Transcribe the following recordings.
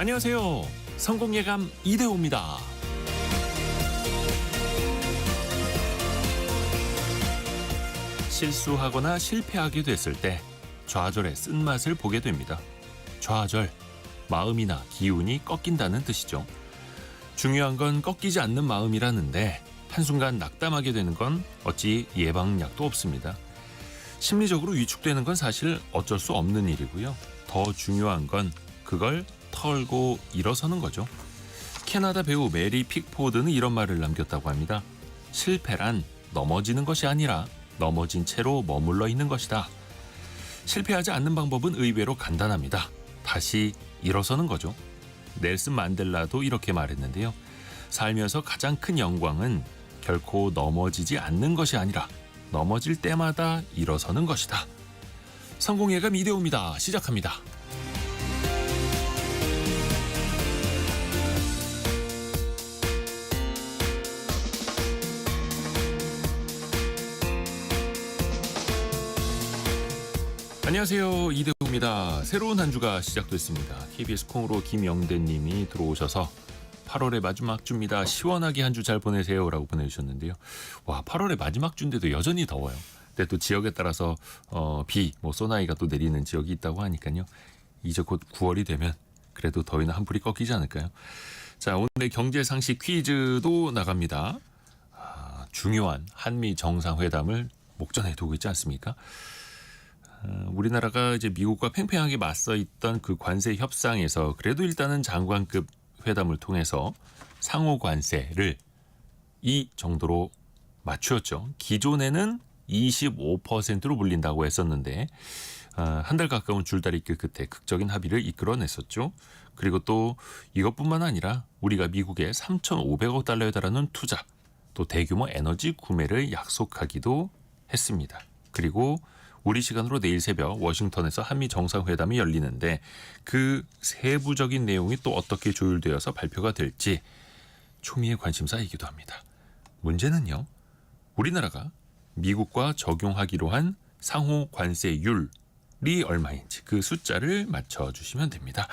안녕하세요. 성공예감 이대호입니다. 실수하거나 실패하게 됐을 때 좌절의 쓴맛을 보게 됩니다. 좌절, 마음이나 기운이 꺾인다는 뜻이죠. 중요한 건 꺾이지 않는 마음이라는데 한순간 낙담하게 되는 건 어찌 예방약도 없습니다. 심리적으로 위축되는 건 사실 어쩔 수 없는 일이고요. 더 중요한 건 그걸 털고 일어서는 거죠. 캐나다 배우 메리 픽포드는 이런 말을 남겼다고 합니다. 실패란 넘어지는 것이 아니라 넘어진 채로 머물러 있는 것이다. 실패하지 않는 방법은 의외로 간단합니다. 다시 일어서는 거죠. 넬슨 만델라도 이렇게 말했는데요. 살면서 가장 큰 영광은 결코 넘어지지 않는 것이 아니라 넘어질 때마다 일어서는 것이다. 성공예감 이대호입니다. 시작합니다. 안녕하세요. 이대호입니다. 새로운 한 주가 시작됐습니다. KBS 콩으로 김영대님이 들어오셔서 8월의 마지막 주입니다. 시원하게 한 주 잘 보내세요 라고 보내주셨는데요. 와, 8월의 마지막 주인데도 여전히 더워요. 근데 또 지역에 따라서 비, 소나기가 또 내리는 지역이 있다고 하니까요. 이제 곧 9월이 되면 그래도 더위는 한풀이 꺾이지 않을까요? 자, 오늘의 경제 상식 퀴즈도 나갑니다. 중요한 한미 정상회담을 목전에 두고 있지 않습니까? 우리나라가 이제 미국과 팽팽하게 맞서 있던 그 관세 협상에서 그래도 일단은 장관급 회담을 통해서 상호 관세를 이 정도로 맞추었죠. 기존에는 25%로 물린다고 했었는데 한 달 가까운 줄다리기 끝에 극적인 합의를 이끌어냈었죠. 그리고 또 이것뿐만 아니라 우리가 미국에 3,500억 달러에 달하는 투자, 또 대규모 에너지 구매를 약속하기도 했습니다. 그리고 우리 시간으로 내일 새벽 워싱턴에서 한미 정상회담이 열리는데 그 세부적인 내용이 또 어떻게 조율되어서 발표가 될지 초미의 관심사이기도 합니다. 문제는요. 우리나라가 미국과 적용하기로 한 상호 관세율이 얼마인지 그 숫자를 맞춰주시면 됩니다.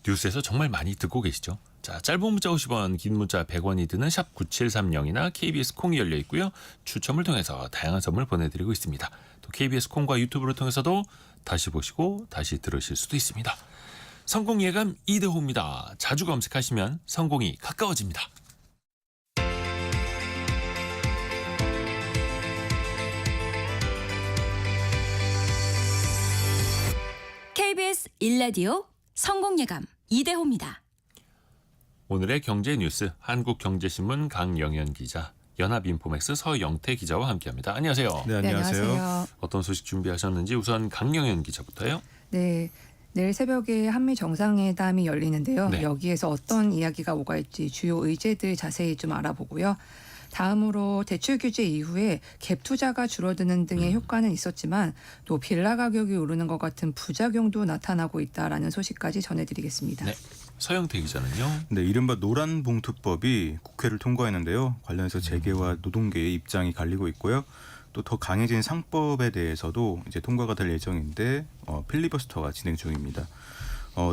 뉴스에서 정말 많이 듣고 계시죠? 자, 짧은 문자 50원, 긴 문자 100원이 드는 샵 9730이나 KBS 콩이 열려 있고요. 추첨을 통해서 다양한 선물 보내드리고 있습니다. 또 KBS 콩과 유튜브를 통해서도 다시 보시고 다시 들으실 수도 있습니다. 성공예감 이대호입니다. 자주 검색하시면 성공이 가까워집니다. KBS 1라디오 성공예감 이대호입니다. 오늘의 경제 뉴스 한국경제신문 강영현 기자, 연합인포맥스 서영태 기자와 함께합니다. 안녕하세요. 네, 안녕하세요. 어떤 소식 준비하셨는지 우선 강영현 기자부터요. 네, 내일 새벽에 한미 정상회담이 열리는데요. 네. 여기에서 어떤 이야기가 오갈지 주요 의제들 자세히 좀 알아보고요. 다음으로 대출 규제 이후에 갭 투자가 줄어드는 등의 효과는 있었지만 또 빌라 가격이 오르는 것 같은 부작용도 나타나고 있다라는 소식까지 전해드리겠습니다. 네. 서영태 기자는요. 네, 이른바 노란봉투법이 국회를 통과했는데요. 관련해서 재계와 노동계의 입장이 갈리고 있고요. 또 더 강해진 상법에 대해서도 이제 통과가 될 예정인데 필리버스터가 진행 중입니다.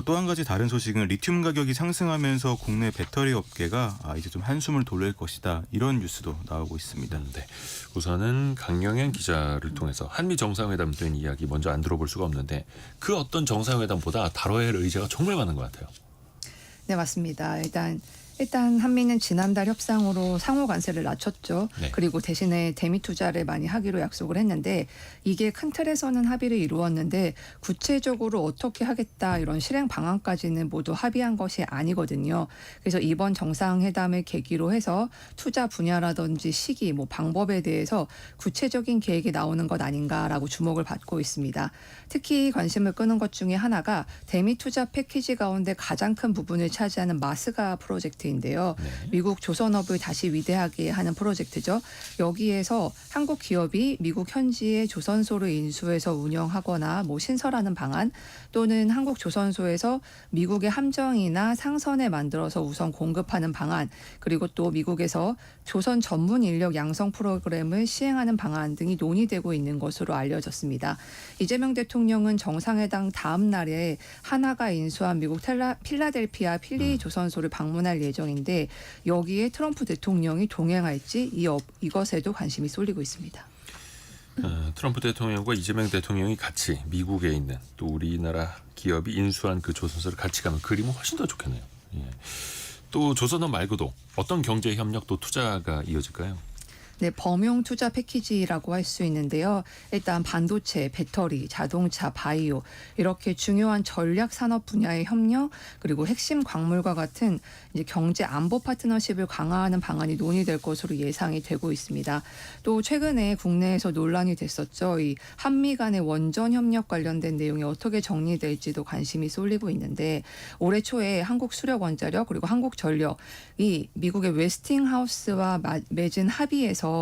또 한 가지 다른 소식은 리튬 가격이 상승하면서 국내 배터리 업계가 이제 좀 한숨을 돌릴 것이다. 이런 뉴스도 나오고 있습니다. 네. 우선은 강영현 기자를 통해서 한미 정상회담 된 이야기 먼저 안 들어볼 수가 없는데 그 어떤 정상회담보다 다뤄야 할 의제가 정말 많은 것 같아요. 네, 맞습니다. 일단 한미는 지난달 협상으로 상호 관세를 낮췄죠. 네. 그리고 대신에 대미 투자를 많이 하기로 약속을 했는데 이게 큰 틀에서는 합의를 이루었는데 구체적으로 어떻게 하겠다 이런 실행 방안까지는 모두 합의한 것이 아니거든요. 그래서 이번 정상회담을 계기로 해서 투자 분야라든지 시기, 방법에 대해서 구체적인 계획이 나오는 것 아닌가라고 주목을 받고 있습니다. 특히 관심을 끄는 것 중에 하나가 대미 투자 패키지 가운데 가장 큰 부분을 차지하는 마스가 프로젝트인데요. 프로젝트인데요. 네. 미국 조선업을 다시 위대하게 하는 프로젝트죠. 여기에서 한국 기업이 미국 현지의 조선소를 인수해서 운영하거나 뭐 신설하는 방안, 또는 한국 조선소에서 미국의 함정이나 상선에 만들어서 우선 공급하는 방안, 그리고 또 미국에서 조선 전문 인력 양성 프로그램을 시행하는 방안 등이 논의되고 있는 것으로 알려졌습니다. 이재명 대통령은 정상회담 다음 날에 하나가 인수한 미국 필라델피아 필리 조선소를 방문할 예정인데, 여기에 트럼프 대통령이 동행할지 이것에도 관심이 쏠리고 있습니다. 트럼프 대통령과 이재명 대통령이 같이 미국에 있는 또 우리나라 기업이 인수한 그 조선소를 같이 가면 그림은 훨씬 더 좋겠네요. 예. 또 조선업 말고도 어떤 경제 협력 또 투자가 이어질까요? 네, 범용 투자 패키지라고 할 수 있는데요. 일단 반도체, 배터리, 자동차, 바이오 이렇게 중요한 전략 산업 분야의 협력, 그리고 핵심 광물과 같은 이제 경제 안보 파트너십을 강화하는 방안이 논의될 것으로 예상이 되고 있습니다. 또 최근에 국내에서 논란이 됐었죠. 이 한미 간의 원전 협력 관련된 내용이 어떻게 정리될지도 관심이 쏠리고 있는데, 올해 초에 한국수력원자력 그리고 한국전력이 미국의 웨스팅하우스와 맺은 합의에서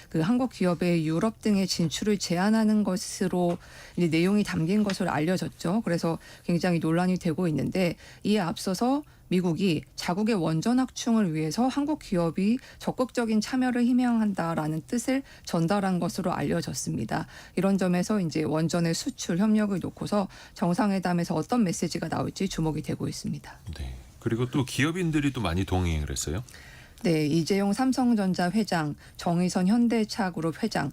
그 한국 기업의 유럽 등의 진출을 제한하는 것으로 이제 내용이 담긴 것으로 알려졌죠. 그래서 굉장히 논란이 되고 있는데, 이에 앞서서 미국이 자국의 원전 확충을 위해서 한국 기업이 적극적인 참여를 희망한다라는 뜻을 전달한 것으로 알려졌습니다. 이런 점에서 이제 원전의 수출 협력을 놓고서 정상회담에서 어떤 메시지가 나올지 주목이 되고 있습니다. 네. 그리고 또 기업인들이 또 많이 동행을 했어요. 네, 이재용 삼성전자 회장, 정의선 현대차그룹 회장,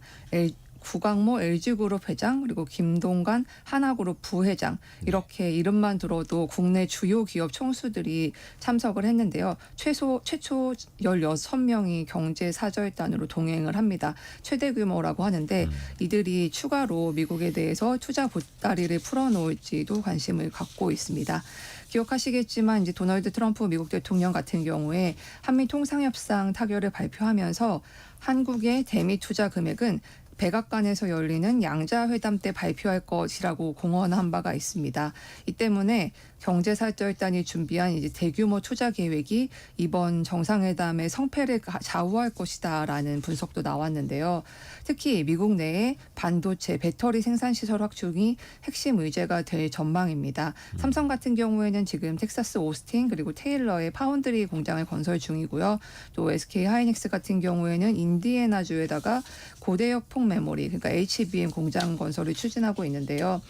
구광모 LG그룹 회장, 그리고 김동관 하나그룹 부회장, 이렇게 이름만 들어도 국내 주요 기업 총수들이 참석을 했는데요. 최초 16명이 경제사절단으로 동행을 합니다. 최대 규모라고 하는데, 이들이 추가로 미국에 대해서 투자 보따리를 풀어놓을지도 관심을 갖고 있습니다. 기억하시겠지만 이제 도널드 트럼프 미국 대통령 같은 경우에 한미 통상협상 타결을 발표하면서 한국의 대미 투자 금액은 백악관에서 열리는 양자회담 때 발표할 것이라고 공언한 바가 있습니다. 이 때문에 경제사절단이 준비한 이제 대규모 투자 계획이 이번 정상회담의 성패를 좌우할 것이다라는 분석도 나왔는데요. 특히 미국 내에 반도체, 배터리 생산 시설 확충이 핵심 의제가 될 전망입니다. 삼성 같은 경우에는 지금 텍사스 오스틴 그리고 테일러의 파운드리 공장을 건설 중이고요. 또 SK 하이닉스 같은 경우에는 인디애나주에다가 고대역 폭 메모리, 그러니까 HBM 공장 건설을 추진하고 있는데요.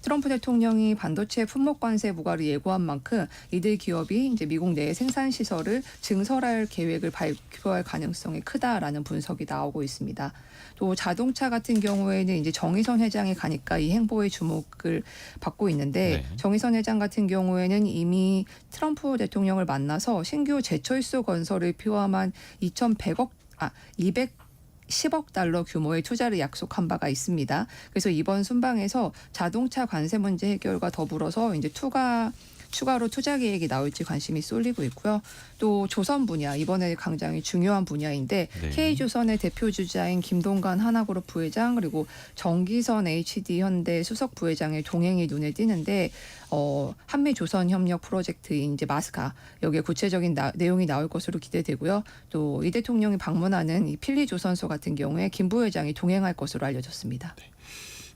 트럼프 대통령이 반도체 품목 관세 부과를 예고한 만큼 이들 기업이 이제 미국 내 생산 시설을 증설할 계획을 발표할 가능성이 크다라는 분석이 나오고 있습니다. 또 자동차 같은 경우에는 이제 정의선 회장이 가니까 이 행보의 주목을 받고 있는데, 네. 정의선 회장 같은 경우에는 이미 트럼프 대통령을 만나서 신규 제철소 건설을 포함한 210억 달러 규모의 투자를 약속한 바가 있습니다. 그래서 이번 순방에서 자동차 관세 문제 해결과 더불어서 이제 추가로 투자 계획이 나올지 관심이 쏠리고 있고요. 또 조선 분야, 이번에 굉장히 중요한 분야인데, 네. K조선의 대표 주자인 김동관 하나그룹 부회장, 그리고 정기선 HD 현대 수석 부회장의 동행이 눈에 띄는데, 한미 조선 협력 프로젝트인 이제 마스카, 여기에 구체적인 내용이 나올 것으로 기대되고요. 또 이 대통령이 방문하는 이 필리 조선소 같은 경우에 김 부회장이 동행할 것으로 알려졌습니다.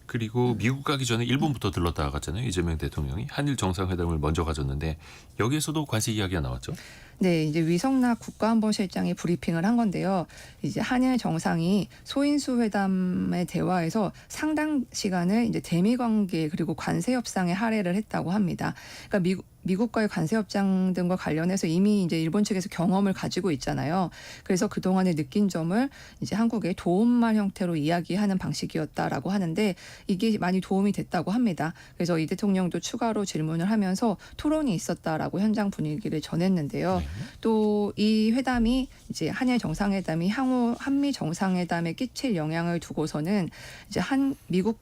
그리고 미국 가기 전에 일본부터 들렀다 갔잖아요. 이재명 대통령이 한일 정상회담을 먼저 가졌는데 여기에서도 관세 이야기가 나왔죠. 네, 이제 위성락 국가안보실장이 브리핑을 한 건데요. 이제 한일 정상이 소인수 회담의 대화에서 상당 시간을 이제 대미 관계 그리고 관세 협상에 할애를 했다고 합니다. 그러니까 미국과의 관세 협상 등과 관련해서 이미 이제 일본 측에서 경험을 가지고 있잖아요. 그래서 그동안에 느낀 점을 이제 한국에 도움말 형태로 이야기하는 방식이었다라고 하는데, 이게 많이 도움이 됐다고 합니다. 그래서 이 대통령도 추가로 질문을 하면서 토론이 있었다라고 현장 분위기를 전했는데요. 네. 또 이 회담이 이제 한일 정상회담이 향후 한미 정상회담에 끼칠 영향을 두고서는 이제 미국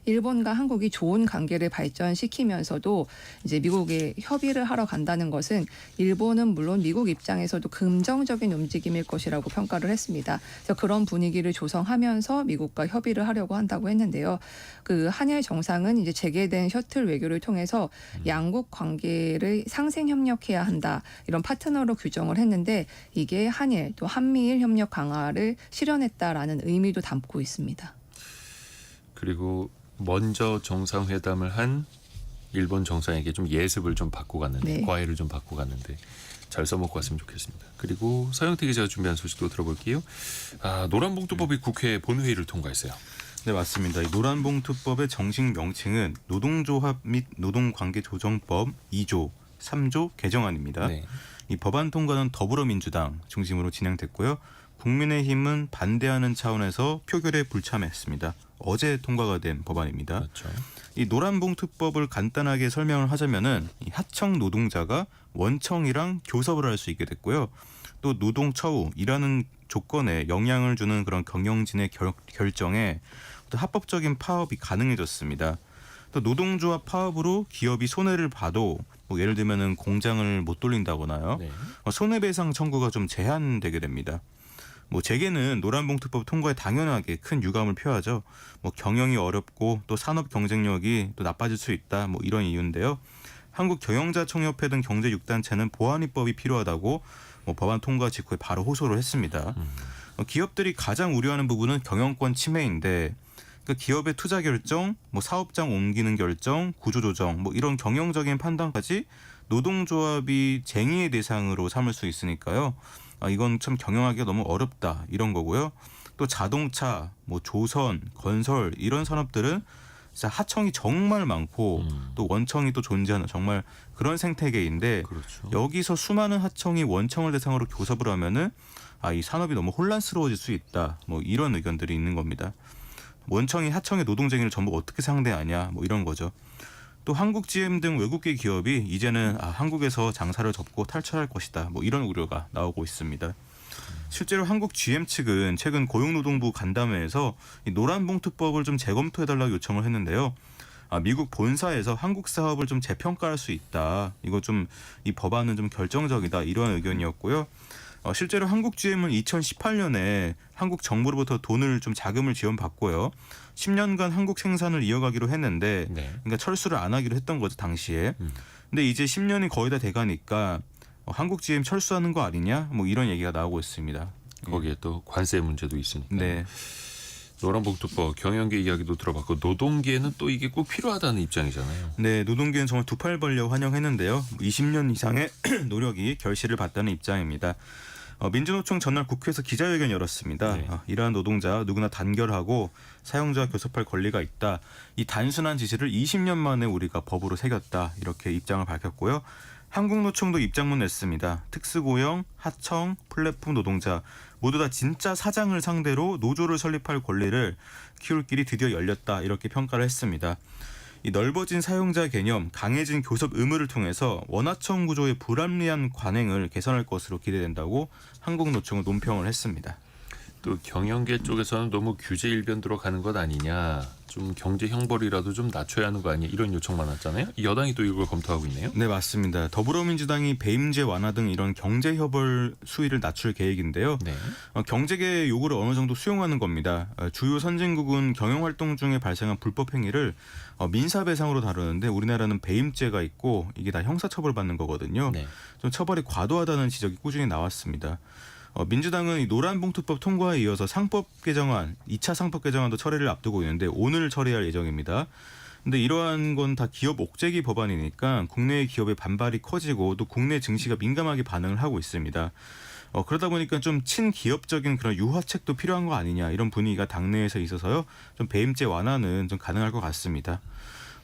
일본과 한국이 좋은 관계를 발전시키면서도 이제 미국에 협의를 하러 간다는 것은 일본은 물론 미국 입장에서도 긍정적인 움직임일 것이라고 평가를 했습니다. 그래서 그런 분위기를 조성하면서 미국과 협의를 하려고 한다고 했는데요. 그 한일 정상은 이제 재개된 셔틀 외교를 통해서 양국 관계를 상생 협력해야 한다. 이런 파트너로 규정을 했는데 이게 한일 또 한미일 협력 강화를 실현했다라는 의미도 담고 있습니다. 그리고 먼저 정상회담을 한 일본 정상에게 좀 예습을 좀 받고 갔는데 네. 과외를 좀 받고 갔는데 잘 써먹고 갔으면 좋겠습니다. 그리고 서영태 기자가 준비한 소식도 들어볼게요. 노란봉투법이 국회 본회의를 통과했어요. 네, 맞습니다. 이 노란봉투법의 정식 명칭은 노동조합 및 노동관계조정법 2조, 3조 개정안입니다. 네. 이 법안 통과는 더불어민주당 중심으로 진행됐고요. 국민의힘은 반대하는 차원에서 표결에 불참했습니다. 어제 통과가 된 법안입니다. 그렇죠. 이 노란봉투법을 간단하게 설명을 하자면은 이 하청 노동자가 원청이랑 교섭을 할 수 있게 됐고요. 또 노동 처우, 일하는 조건에 영향을 주는 그런 경영진의 결정에 또 합법적인 파업이 가능해졌습니다. 또 노동조합 파업으로 기업이 손해를 봐도 뭐 예를 들면은 공장을 못 돌린다거나요. 네. 손해배상 청구가 좀 제한되게 됩니다. 뭐 재계는 노란봉투법 통과에 당연하게 큰 유감을 표하죠. 뭐 경영이 어렵고 또 산업 경쟁력이 또 나빠질 수 있다. 뭐 이런 이유인데요. 한국경영자총협회 등 경제 6단체는 보완 입법이 필요하다고 뭐 법안 통과 직후에 바로 호소를 했습니다. 기업들이 가장 우려하는 부분은 경영권 침해인데 그 기업의 투자 결정, 뭐 사업장 옮기는 결정, 구조 조정, 뭐 이런 경영적인 판단까지 노동조합이 쟁의의 대상으로 삼을 수 있으니까요. 이건 참 경영하기가 너무 어렵다 이런 거고요. 또 자동차, 뭐 조선, 건설 이런 산업들은 진짜 하청이 정말 많고 또 원청이 또 존재하는 정말 그런 생태계인데 그렇죠. 여기서 수많은 하청이 원청을 대상으로 교섭을 하면은 이 산업이 너무 혼란스러워질 수 있다. 뭐 이런 의견들이 있는 겁니다. 원청이 하청의 노동쟁의를 전부 어떻게 상대하냐 뭐 이런 거죠. 또 한국 GM 등 외국계 기업이 이제는 한국에서 장사를 접고 탈출할 것이다. 뭐 이런 우려가 나오고 있습니다. 실제로 한국 GM 측은 최근 고용노동부 간담회에서 이 노란봉투법을 좀 재검토해달라고 요청을 했는데요. 미국 본사에서 한국 사업을 좀 재평가할 수 있다. 이거 좀 이 법안은 좀 결정적이다. 이런 의견이었고요. 실제로 한국 GM은 2018년에 한국 정부로부터 돈을 좀 자금을 지원받고요. 10년간 한국 생산을 이어가기로 했는데 네. 그러니까 철수를 안 하기로 했던 거죠 당시에. 근데 이제 10년이 거의 다 돼가니까 한국 GM 철수하는 거 아니냐? 뭐 이런 얘기가 나오고 있습니다. 거기에 또 관세 문제도 있으니까. 네. 노란봉투법 경영계 이야기도 들어봤고 노동계는 또 이게 꼭 필요하다는 입장이잖아요. 네, 노동계는 정말 두 팔 벌려 환영했는데요. 20년 이상의 노력이 결실을 봤다는 입장입니다. 민주노총 전날 국회에서 기자회견 열었습니다. 네. 이러한 노동자 누구나 단결하고 사용자와 교섭할 권리가 있다. 이 단순한 지시를 20년 만에 우리가 법으로 새겼다. 이렇게 입장을 밝혔고요. 한국노총도 입장문 냈습니다. 특수고용, 하청, 플랫폼 노동자 모두 다 진짜 사장을 상대로 노조를 설립할 권리를 키울 길이 드디어 열렸다. 이렇게 평가를 했습니다. 이 넓어진 사용자 개념, 강해진 교섭 의무를 통해서 원하청 구조의 불합리한 관행을 개선할 것으로 기대된다고 한국노총은 논평을 했습니다. 또 경영계 쪽에서는 너무 규제 일변도로 가는 것 아니냐. 좀 경제 형벌이라도 좀 낮춰야 하는 거 아니냐. 이런 요청 많았잖아요. 여당이 또 이걸 검토하고 있네요. 네, 맞습니다. 더불어민주당이 배임제 완화 등 이런 경제 형벌 수위를 낮출 계획인데요. 네. 경제계의 요구를 어느 정도 수용하는 겁니다. 주요 선진국은 경영활동 중에 발생한 불법 행위를 민사배상으로 다루는데 우리나라는 배임죄가 있고 이게 다 형사처벌받는 거거든요. 네. 좀 처벌이 과도하다는 지적이 꾸준히 나왔습니다. 민주당은 이 노란봉투법 통과에 이어서 상법 개정안, 2차 상법 개정안도 처리를 앞두고 있는데 오늘 처리할 예정입니다. 근데 이러한 건 다 기업 옥죄기 법안이니까 국내의 기업의 반발이 커지고 또 국내 증시가 민감하게 반응을 하고 있습니다. 그러다 보니까 좀 친기업적인 그런 유화책도 필요한 거 아니냐 이런 분위기가 당내에서 있어서요. 좀 배임죄 완화는 좀 가능할 것 같습니다.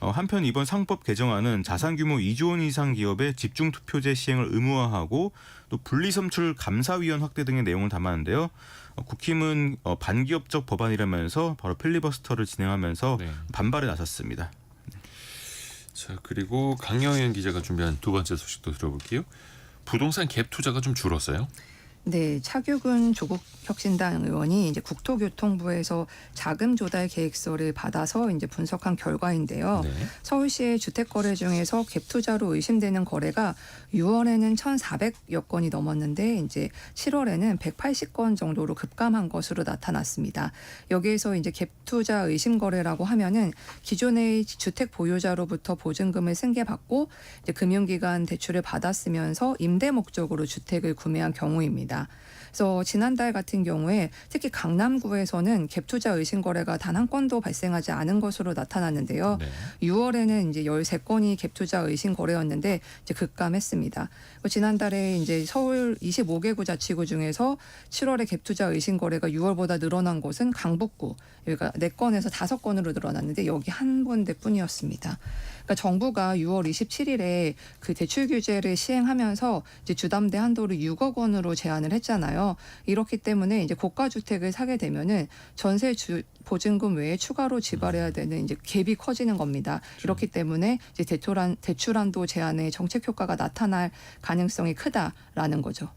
한편 이번 상법 개정안은 자산 규모 2조 원 이상 기업의 집중투표제 시행을 의무화하고 또 분리섬출 감사위원 확대 등의 내용을 담았는데요. 국힘은 반기업적 법안이라면서 바로 필리버스터를 진행하면서 네. 반발에 나섰습니다. 자, 그리고 강영현 기자가 준비한 두 번째 소식도 들어볼게요. 부동산 갭 투자가 좀 줄었어요. 네, 차규근 조국혁신당 의원이 이제 국토교통부에서 자금 조달 계획서를 받아서 이제 분석한 결과인데요. 네. 서울시의 주택 거래 중에서 갭 투자로 의심되는 거래가 6월에는 1,400여 건이 넘었는데 이제 7월에는 180건 정도로 급감한 것으로 나타났습니다. 여기에서 이제 갭 투자 의심 거래라고 하면은 기존의 주택 보유자로부터 보증금을 승계받고 이제 금융기관 대출을 받았으면서 임대 목적으로 주택을 구매한 경우입니다. 그래서 지난달 같은 경우에 특히 강남구에서는 갭 투자 의심 거래가 단 한 건도 발생하지 않은 것으로 나타났는데요. 네. 6월에는 이제 13건이 갭 투자 의심 거래였는데 이제 급감했습니다. 지난달에 이제 서울 25개구 자치구 중에서 7월에 갭 투자 의심 거래가 6월보다 늘어난 곳은 강북구, 여기가 4건에서 5건으로 늘어났는데 여기 한 군데뿐이었습니다. 그러니까 정부가 6월 27일에 그 대출 규제를 시행하면서 이제 주담대 한도를 6억 원으로 제한을 했잖아요. 이렇기 때문에 이제 고가 주택을 사게 되면은 전세 보증금 외에 추가로 지불해야 되는 이제 갭이 커지는 겁니다. 이렇기 때문에 이제 대출 한도 제한의 정책 효과가 나타날 가능성이 크다라는 거죠.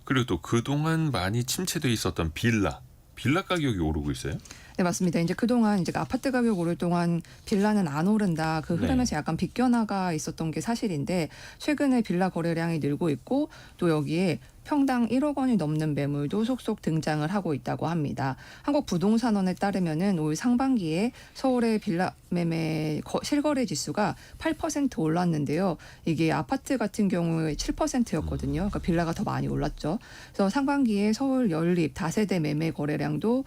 그리고 또 그동안 많이 침체돼 있었던 빌라 가격이 오르고 있어요? 네, 맞습니다. 이제 그동안 이제 아파트 가격 오를 동안 빌라는 안 오른다. 그 흐름에서 약간 비껴나가 있었던 게 사실인데 최근에 빌라 거래량이 늘고 있고 또 여기에 평당 1억 원이 넘는 매물도 속속 등장을 하고 있다고 합니다. 한국부동산원에 따르면은 올 상반기에 서울의 빌라 매매 실거래 지수가 8% 올랐는데요. 이게 아파트 같은 경우에 7%였거든요. 그러니까 빌라가 더 많이 올랐죠. 그래서 상반기에 서울 연립 다세대 매매 거래량도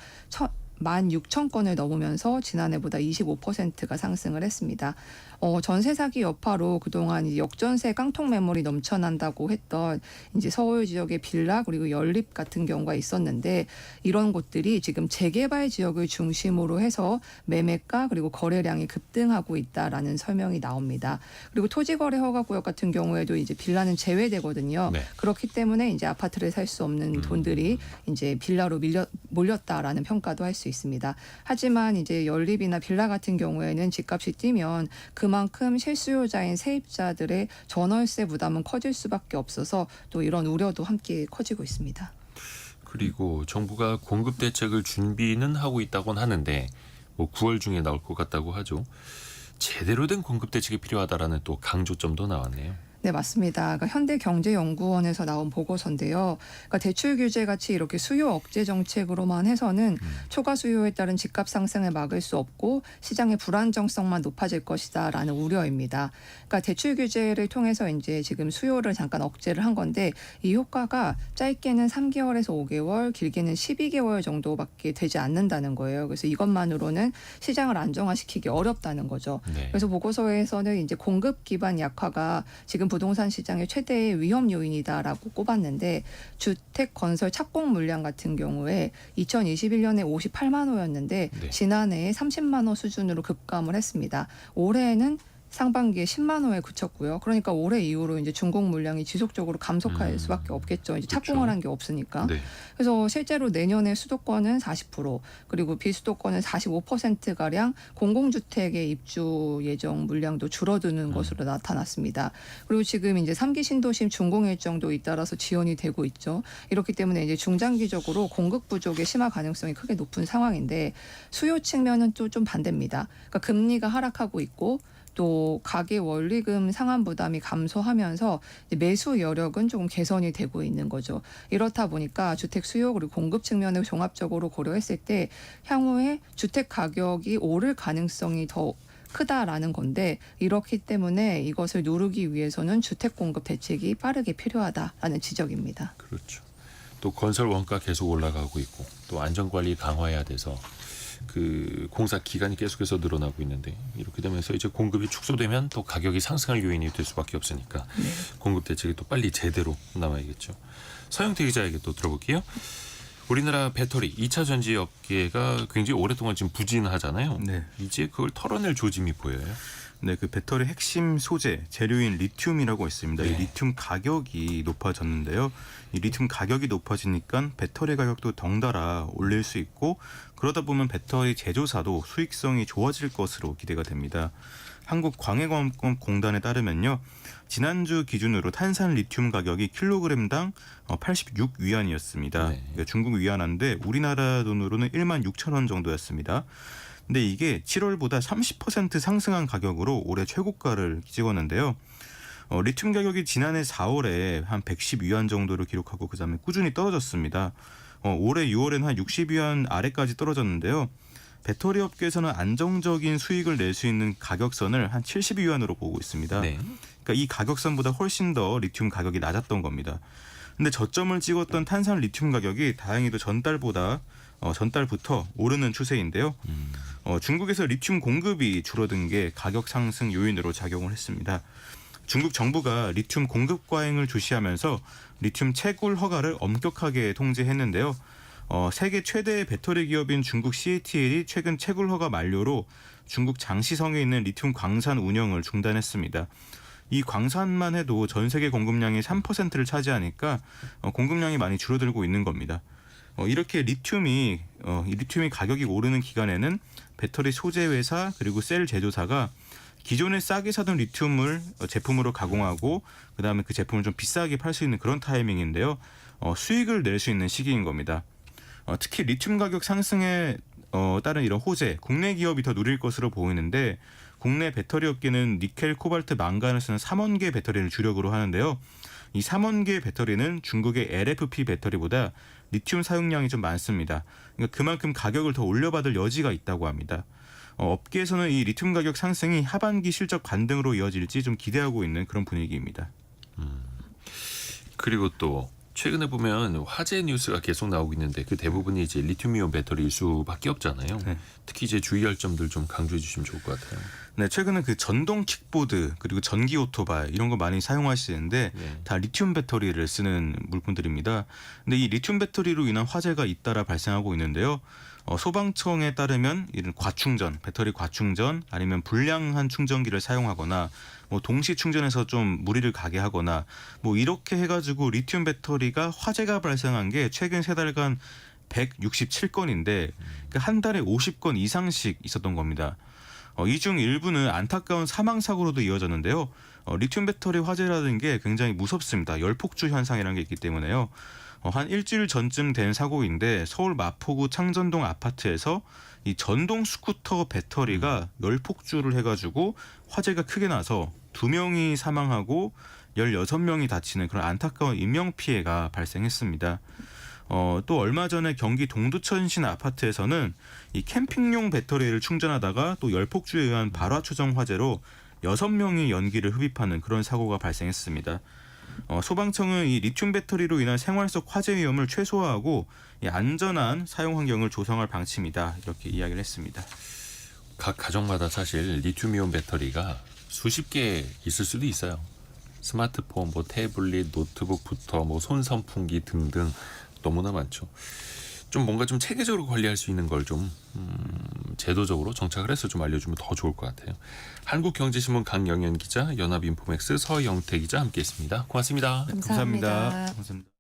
16,000건을 넘으면서 지난해보다 25%가 상승을 했습니다. 전세 사기 여파로 그동안 이제 역전세 깡통 매물이 넘쳐난다고 했던 이제 서울 지역의 빌라 그리고 연립 같은 경우가 있었는데 이런 곳들이 지금 재개발 지역을 중심으로 해서 매매가 그리고 거래량이 급등하고 있다라는 설명이 나옵니다. 그리고 토지거래 허가구역 같은 경우에도 이제 빌라는 제외되거든요. 네. 그렇기 때문에 이제 아파트를 살 수 없는 돈들이 이제 빌라로 몰렸다라는 평가도 할 수 있습니다. 하지만 이제 연립이나 빌라 같은 경우에는 집값이 뛰면 그만큼 실수요자인 세입자들의 전월세 부담은 커질 수밖에 없어서 또 이런 우려도 함께 커지고 있습니다. 그리고 정부가 공급 대책을 준비는 하고 있다곤 하는데 뭐 9월 중에 나올 것 같다고 하죠. 제대로 된 공급 대책이 필요하다라는 또 강조점도 나왔네요. 네, 맞습니다. 그러니까 현대경제연구원에서 나온 보고서인데요. 그러니까 대출 규제 같이 이렇게 수요 억제 정책으로만 해서는 초과 수요에 따른 집값 상승을 막을 수 없고 시장의 불안정성만 높아질 것이다라는 우려입니다. 그러니까 대출 규제를 통해서 이제 지금 수요를 잠깐 억제를 한 건데 이 효과가 짧게는 3개월에서 5개월, 길게는 12개월 정도밖에 되지 않는다는 거예요. 그래서 이것만으로는 시장을 안정화시키기 어렵다는 거죠. 네. 그래서 보고서에서는 이제 공급 기반 약화가 지금 부동산 시장의 최대의 위험 요인이다라고 꼽았는데 주택 건설 착공 물량 같은 경우에 2021년에 58만 호였는데 네. 지난해에 30만 호 수준으로 급감을 했습니다. 올해는 상반기에 10만 호에 그쳤고요. 그러니까 올해 이후로 이제 중공 물량이 지속적으로 감속할 수밖에 없겠죠. 이제 그렇죠. 착공을 한 게 없으니까. 네. 그래서 실제로 내년에 수도권은 40% 그리고 비수도권은 45%가량 공공주택의 입주 예정 물량도 줄어드는 것으로 나타났습니다. 그리고 지금 이제 3기 신도심 준공 일정도 잇따라서 지연이 되고 있죠. 이렇기 때문에 이제 중장기적으로 공급 부족의 심화 가능성이 크게 높은 상황인데 수요 측면은 또 좀 반대입니다. 그러니까 금리가 하락하고 있고 또 가계 원리금 상환 부담이 감소하면서 매수 여력은 조금 개선이 되고 있는 거죠. 이렇다 보니까 주택 수요 그리고 공급 측면을 종합적으로 고려했을 때 향후에 주택 가격이 오를 가능성이 더 크다라는 건데 이렇기 때문에 이것을 누르기 위해서는 주택 공급 대책이 빠르게 필요하다라는 지적입니다. 그렇죠. 또 건설 원가 계속 올라가고 있고 또 안전관리 강화해야 돼서 그 공사 기간이 계속해서 늘어나고 있는데 이렇게 되면서 이제 공급이 축소되면 또 가격이 상승할 요인이 될 수밖에 없으니까 공급 대책이 또 빨리 제대로 나와야겠죠. 서영태 기자에게 또 들어볼게요. 우리나라 배터리 2차 전지 업계가 굉장히 오랫동안 지금 부진하잖아요. 네. 이제 그걸 털어낼 조짐이 보여요. 네, 그 배터리 핵심 소재 재료인 리튬이라고 있습니다. 네. 이 리튬 가격이 높아졌는데요. 이 리튬 가격이 높아지니까 배터리 가격도 덩달아 올릴 수 있고 그러다 보면 배터리 제조사도 수익성이 좋아질 것으로 기대가 됩니다. 한국광해공단에 따르면요. 지난주 기준으로 탄산 리튬 가격이 킬로그램당 86위안이었습니다. 네. 그러니까 중국 위안화인데 우리나라 돈으로는 16,000원 정도였습니다. 근데 이게 7월보다 30% 상승한 가격으로 올해 최고가를 찍었는데요. 리튬 가격이 지난해 4월에 한 110위안 정도를 기록하고 그다음에 꾸준히 떨어졌습니다. 올해 6월에는 한 60위안 아래까지 떨어졌는데요. 배터리 업계에서는 안정적인 수익을 낼 수 있는 가격선을 한 70위안으로 보고 있습니다. 네. 그러니까 이 가격선보다 훨씬 더 리튬 가격이 낮았던 겁니다. 근데 저점을 찍었던 탄산 리튬 가격이 다행히도 전달부터 오르는 추세인데요. 중국에서 리튬 공급이 줄어든 게 가격 상승 요인으로 작용을 했습니다. 중국 정부가 리튬 공급 과잉을 주시하면서 리튬 채굴 허가를 엄격하게 통제했는데요. 세계 최대의 배터리 기업인 중국 CATL이 최근 채굴 허가 만료로 중국 장시성에 있는 리튬 광산 운영을 중단했습니다. 이 광산만 해도 전 세계 공급량의 3%를 차지하니까 공급량이 많이 줄어들고 있는 겁니다. 이렇게 리튬이 가격이 오르는 기간에는 배터리 소재 회사 그리고 셀 제조사가 기존에 싸게 사던 리튬을 제품으로 가공하고 그다음에 그 제품을 좀 비싸게 팔 수 있는 그런 타이밍인데요. 수익을 낼 수 있는 시기인 겁니다. 특히 리튬 가격 상승에 따른 이런 호재, 국내 기업이 더 누릴 것으로 보이는데 국내 배터리 업계는 니켈, 코발트, 망간을 쓰는 3원계 배터리를 주력으로 하는데요. 이 3원계 배터리는 중국의 LFP 배터리보다 리튬 사용량이 좀 많습니다. 그러니까 그만큼 가격을 더 올려받을 여지가 있다고 합니다. 업계에서는 이 리튬 가격 상승이 하반기 실적 반등으로 이어질지 좀 기대하고 있는 그런 분위기입니다. 그리고 또 최근에 보면 화재 뉴스가 계속 나오고 있는데 그 대부분이 이제 리튬이온 배터리일 수밖에 없잖아요. 네. 특히 이제 주의할 점들 좀 강조해 주시면 좋을 것 같아요. 네, 최근에 그 전동 킥보드 그리고 전기 오토바이 이런 거 많이 사용하시는데 네. 다 리튬 배터리를 쓰는 물품들입니다. 근데 이 리튬 배터리로 인한 화재가 잇따라 발생하고 있는데요. 소방청에 따르면 이런 과충전, 배터리 과충전 아니면 불량한 충전기를 사용하거나 뭐 동시 충전해서 좀 무리를 가게 하거나 뭐 이렇게 해가지고 리튬 배터리가 화재가 발생한 게 최근 3달간 167건인데 한 달에 50건 이상씩 있었던 겁니다. 이 중 일부는 안타까운 사망 사고로도 이어졌는데요. 리튬 배터리 화재라는 게 굉장히 무섭습니다. 열폭주 현상이라는 게 있기 때문에요. 한 일주일 전쯤 된 사고인데 서울 마포구 창전동 아파트에서 이 전동 스쿠터 배터리가 열폭주를 해가지고 화재가 크게 나서 2명이 사망하고 16명이 다치는 그런 안타까운 인명피해가 발생했습니다. 또 얼마 전에 경기 동두천신 아파트에서는 이 캠핑용 배터리를 충전하다가 또 열폭주에 의한 발화초정 화재로 6명이 연기를 흡입하는 그런 사고가 발생했습니다. 소방청은 이 리튬 배터리로 인한 생활 속 화재 위험을 최소화하고 이 안전한 사용 환경을 조성할 방침이다 이렇게 이야기를 했습니다. 각 가정마다 사실 리튬이온 배터리가 수십 개 있을 수도 있어요. 스마트폰, 뭐 태블릿, 노트북부터 뭐 손선풍기 등등 너무나 많죠. 좀 뭔가 좀 체계적으로 관리할 수 있는 걸 좀 제도적으로 정착을 해서 좀 알려주면 더 좋을 것 같아요. 한국경제신문 강영현 기자, 연합인포맥스 서영태 기자 함께했습니다. 고맙습니다. 감사합니다. 감사합니다.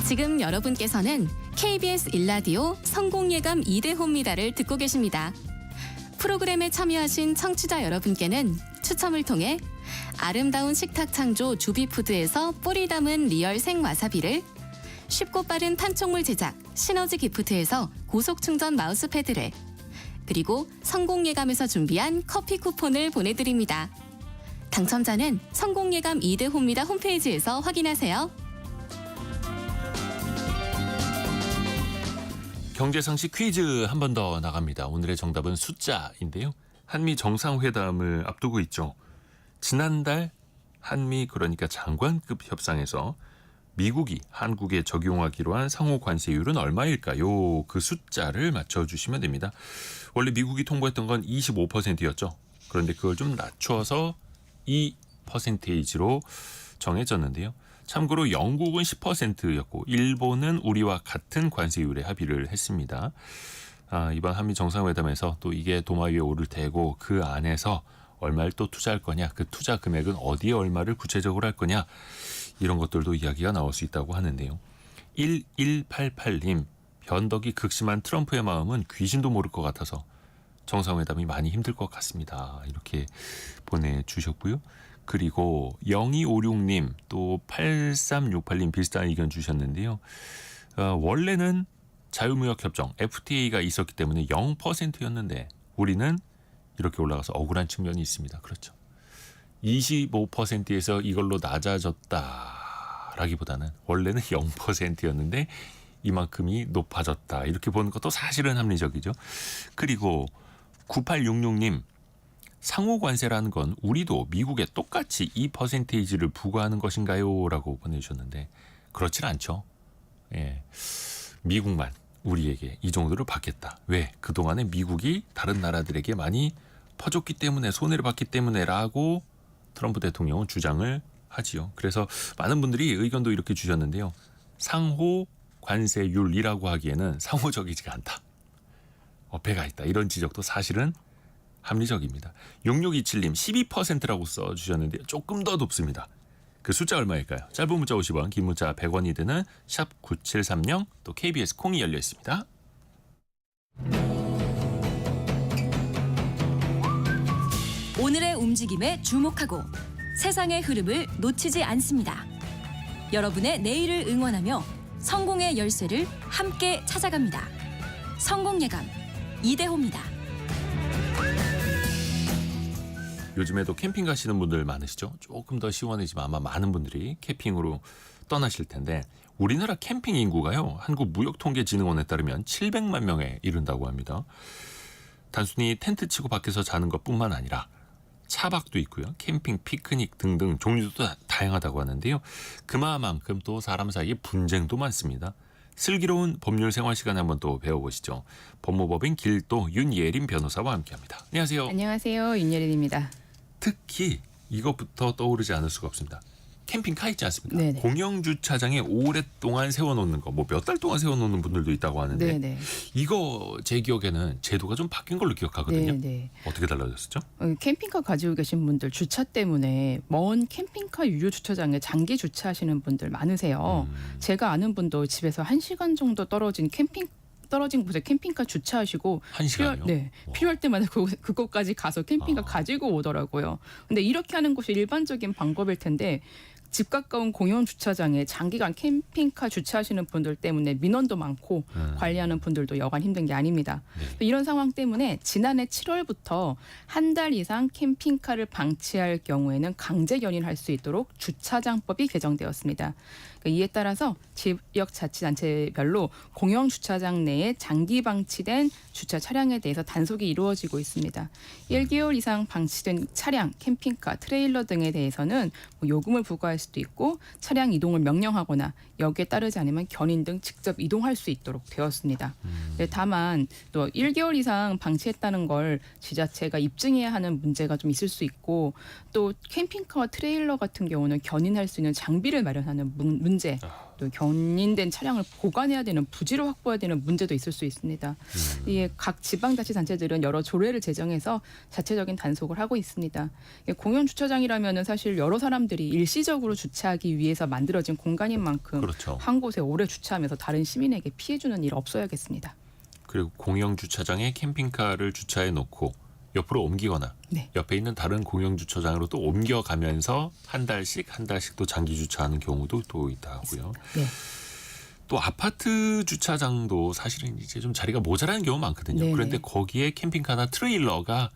지금 여러분께서는 KBS 일라디오 성공예감 2대호입니다를 듣고 계십니다. 프로그램에 참여하신 청취자 여러분께는 추첨을 통해 아름다운 식탁 창조 주비푸드에서 뿌리 담은 리얼 생와사비를, 쉽고 빠른 판촉물 제작 시너지 기프트에서 고속 충전 마우스패드를, 그리고 성공예감에서 준비한 커피 쿠폰을 보내드립니다. 당첨자는 성공예감 2대호입니다 홈페이지에서 확인하세요. 경제상식 퀴즈 한 번 더 나갑니다. 오늘의 정답은 숫자인데요. 한미 정상회담을 앞두고 있죠. 지난달 한미 그러니까 장관급 협상에서 미국이 한국에 적용하기로 한 상호 관세율은 얼마일까요? 그 숫자를 맞춰주시면 됩니다. 원래 미국이 통보했던 건 25%였죠. 그런데 그걸 좀 낮춰서 2%로 정해졌는데요. 참고로 영국은 10%였고 일본은 우리와 같은 관세율에 합의를 했습니다. 이번 한미 정상회담에서 또 이게 도마 위에 오를 테고 그 안에서 얼마를 또 투자할 거냐, 그 투자 금액은 어디에 얼마를 구체적으로 할 거냐, 이런 것들도 이야기가 나올 수 있다고 하는데요. 1188님, 변덕이 극심한 트럼프의 마음은 귀신도 모를 것 같아서 정상회담이 많이 힘들 것 같습니다. 이렇게 보내주셨고요. 그리고 0256님 또 8368님 비슷한 의견 주셨는데요. 원래는 자유무역협정 FTA가 있었기 때문에 0%였는데 우리는 이렇게 올라가서 억울한 측면이 있습니다. 그렇죠. 25%에서 이걸로 낮아졌다라기보다는 원래는 0%였는데 이만큼이 높아졌다. 이렇게 보는 것도 사실은 합리적이죠. 그리고 9866님, 상호 관세라는 건 우리도 미국에 똑같이 이 퍼센테이지를 부과하는 것인가요? 라고 보내주셨는데 그렇진 않죠. 예, 미국만 우리에게 이 정도를 받겠다. 왜? 그동안에 미국이 다른 나라들에게 많이 퍼줬기 때문에, 손해를 봤기 때문에 라고 트럼프 대통령은 주장을 하지요. 그래서 많은 분들이 의견도 이렇게 주셨는데요. 상호 관세율이라고 하기에는 상호적이지가 않다. 어폐가 있다. 이런 지적도 사실은 합리적입니다. 6627님 12%라고 써주셨는데 조금 더 높습니다. 그 숫자 얼마일까요? 짧은 문자 50원, 긴 문자 100원이 드는 샵 9730, 또 KBS 콩이 열려 있습니다. 오늘의 움직임에 주목하고 세상의 흐름을 놓치지 않습니다. 여러분의 내일을 응원하며 성공의 열쇠를 함께 찾아갑니다. 성공예감 이대호입니다. 요즘에도 캠핑 가시는 분들 많으시죠? 조금 더 시원해지면 아마 많은 분들이 캠핑으로 떠나실 텐데 우리나라 캠핑 인구가요. 한국무역통계진흥원에 따르면 700만 명에 이른다고 합니다. 단순히 텐트 치고 밖에서 자는 것뿐만 아니라 차박도 있고요. 캠핑, 피크닉 등등 종류도 다양하다고 하는데요. 그만큼 또 사람 사이에 분쟁도 많습니다. 슬기로운 법률 생활 시간에 한번 또 배워보시죠. 법무법인 길도 윤예린 변호사와 함께합니다. 안녕하세요. 안녕하세요. 윤예린입니다. 특히 이것부터 떠오르지 않을 수가 없습니다. 캠핑카 있지 않습니까? 네네. 공영주차장에 오랫동안 세워놓는 거, 뭐 몇 달 동안 세워놓는 분들도 있다고 하는데 네네. 이거 제 기억에는 제도가 좀 바뀐 걸로 기억하거든요. 네네. 어떻게 달라졌었죠? 캠핑카 가지고 계신 분들 주차 때문에 먼 캠핑카 유료 주차장에 장기 주차하시는 분들 많으세요. 제가 아는 분도 집에서 1시간 정도 떨어진 곳에 캠핑카 주차하시고 한 시간이요? 필요할 때마다 그곳까지 가서 캠핑카 가지고 오더라고요. 근데 이렇게 하는 것이 일반적인 방법일 텐데 집 가까운 공영 주차장에 장기간 캠핑카 주차하시는 분들 때문에 민원도 많고 관리하는 분들도 여간 힘든 게 아닙니다. 네. 이런 상황 때문에 지난해 7월부터 한 달 이상 캠핑카를 방치할 경우에는 강제 견인할 수 있도록 주차장법이 개정되었습니다. 이에 따라서 지역자치단체별로 공영 주차장 내에 장기 방치된 주차 차량에 대해서 단속이 이루어지고 있습니다. 1개월 이상 방치된 차량, 캠핑카, 트레일러 등에 대해서는 요금을 부과할 수도 있고 차량 이동을 명령하거나 여기에 따르지 않으면 견인 등 직접 이동할 수 있도록 되었습니다. 네, 다만 또 1개월 이상 방치했다는 걸 지자체가 입증해야 하는 문제가 좀 있을 수 있고 또 캠핑카와 트레일러 같은 경우는 견인할 수 있는 장비를 마련하는 문제, 또 견인된 차량을 보관해야 되는 부지를 확보해야 되는 문제도 있을 수 있습니다. 이에 각 지방자치단체들은 여러 조례를 제정해서 자체적인 단속을 하고 있습니다. 공영 주차장이라면은 사실 여러 사람들이 일시적으로 주차하기 위해서 만들어진 공간인 만큼 그렇죠. 한 곳에 오래 주차하면서 다른 시민에게 피해 주는 일 없어야겠습니다. 그리고 공영 주차장에 캠핑카를 주차해 놓고 옆으로 옮기거나 네. 옆에 있는 다른 공영 주차장으로 또 옮겨가면서 한 달씩 또 장기 주차하는 경우도 또 있다고요. 네. 또 아파트 주차장도 사실은 이제 좀 자리가 모자라는 경우가 많거든요. 네네. 그런데 거기에 캠핑카나 트레일러가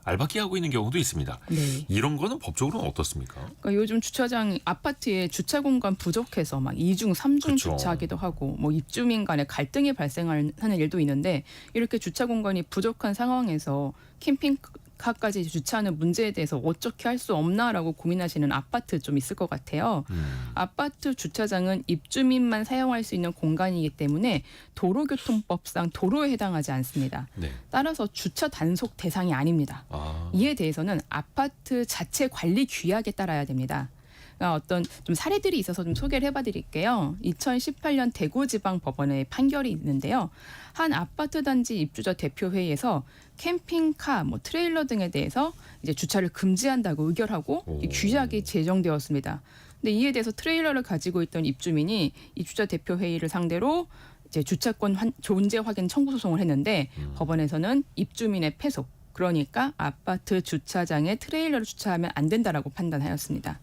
알박기 하고 있는 경우도 있습니다. 네. 이런 거는 법적으로는 어떻습니까? 그러니까 요즘 주차장 아파트에 주차 공간 부족해서 막 2중, 3중 그렇죠. 주차하기도 하고 뭐 입주민 간에 갈등이 발생하는 일도 있는데 이렇게 주차 공간이 부족한 상황에서 캠핑카까지 주차하는 문제에 대해서 어떻게 할 수 없나라고 고민하시는 아파트 좀 있을 것 같아요. 아파트 주차장은 입주민만 사용할 수 있는 공간이기 때문에 도로교통법상 도로에 해당하지 않습니다. 네. 따라서 주차 단속 대상이 아닙니다. 이에 대해서는 아파트 자체 관리 규약에 따라야 됩니다. 그러니까 어떤 좀 사례들이 있어서 좀 소개를 해봐드릴게요. 2018년 대구지방법원의 판결이 있는데요. 한 아파트 단지 입주자 대표회의에서 캠핑카, 트레일러 등에 대해서 이제 주차를 금지한다고 의결하고 이 규약이 제정되었습니다. 근데 이에 대해서 트레일러를 가지고 있던 입주민이 입주자 대표 회의를 상대로 이제 주차권 존재 확인 청구 소송을 했는데 법원에서는 입주민의 패소, 그러니까 아파트 주차장에 트레일러를 주차하면 안 된다라고 판단하였습니다.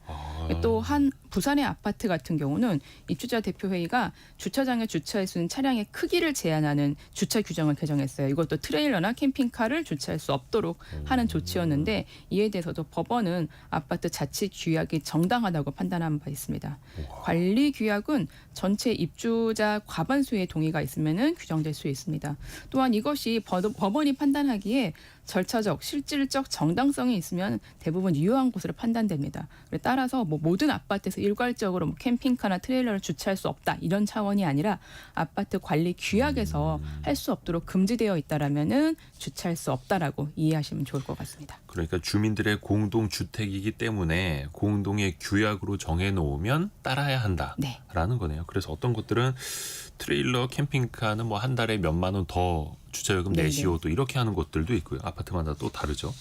또 한 부산의 아파트 같은 경우는 입주자 대표 회의가 주차장에 주차할 수 있는 차량의 크기를 제한하는 주차 규정을 개정했어요. 이것도 트레일러나 캠핑카를 주차할 수 없도록 하는 조치였는데 이에 대해서도 법원은 아파트 자치 규약이 정당하다고 판단한 바 있습니다. 관리 규약은 전체 입주자 과반수의 동의가 있으면은 규정될 수 있습니다. 또한 이것이 법원이 판단하기에 절차적, 실질적 정당성이 있으면 대부분 유효한 것으로 판단됩니다. 따라서 모든 아파트에서 일괄적으로 캠핑카나 트레일러를 주차할 수 없다 이런 차원이 아니라 아파트 관리 규약에서 할 수 없도록 금지되어 있다라면은 주차할 수 없다라고 이해하시면 좋을 것 같습니다. 그러니까 주민들의 공동 주택이기 때문에 공동의 규약으로 정해 놓으면 따라야 한다라는 거네요. 그래서 어떤 것들은 트레일러, 캠핑카는 뭐 한 달에 몇만 원 더 주차요금 내시오 또 이렇게 하는 곳들도 있고요. 아파트마다 또 다르죠.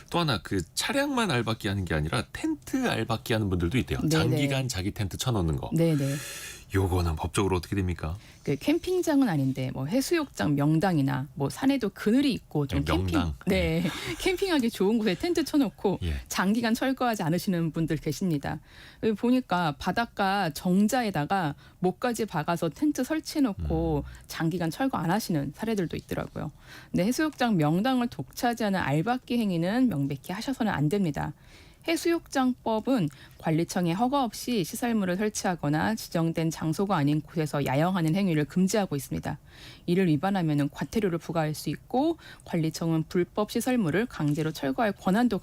또 하나 그 차량만 알박기 하는 게 아니라 텐트 알박기 하는 분들도 있대요. 네네. 장기간 자기 텐트 쳐놓는 거. 네네. 요거는 법적으로 어떻게 됩니까? 그 캠핑장은 아닌데 뭐 해수욕장 명당이나 뭐 산에도 그늘이 있고 좀 명당. 캠핑하기 좋은 곳에 텐트 쳐놓고 예. 장기간 철거하지 않으시는 분들 계십니다. 여기 보니까 바닷가 정자에다가 목까지 박아서 텐트 설치해놓고 장기간 철거 안 하시는 사례들도 있더라고요. 근데 해수욕장 명당을 독차지하는 알박기 행위는 명백히 하셔서는 안 됩니다. 해수욕장법은 관리청의 허가 없이 시설물을 설치하거나 지정된 장소가 아닌 곳에서 야영하는 행위를 금지하고 있습니다. 이를 위반하면 과태료를 부과할 수 있고 관리청은 불법 시설물을 강제로 철거할 권한도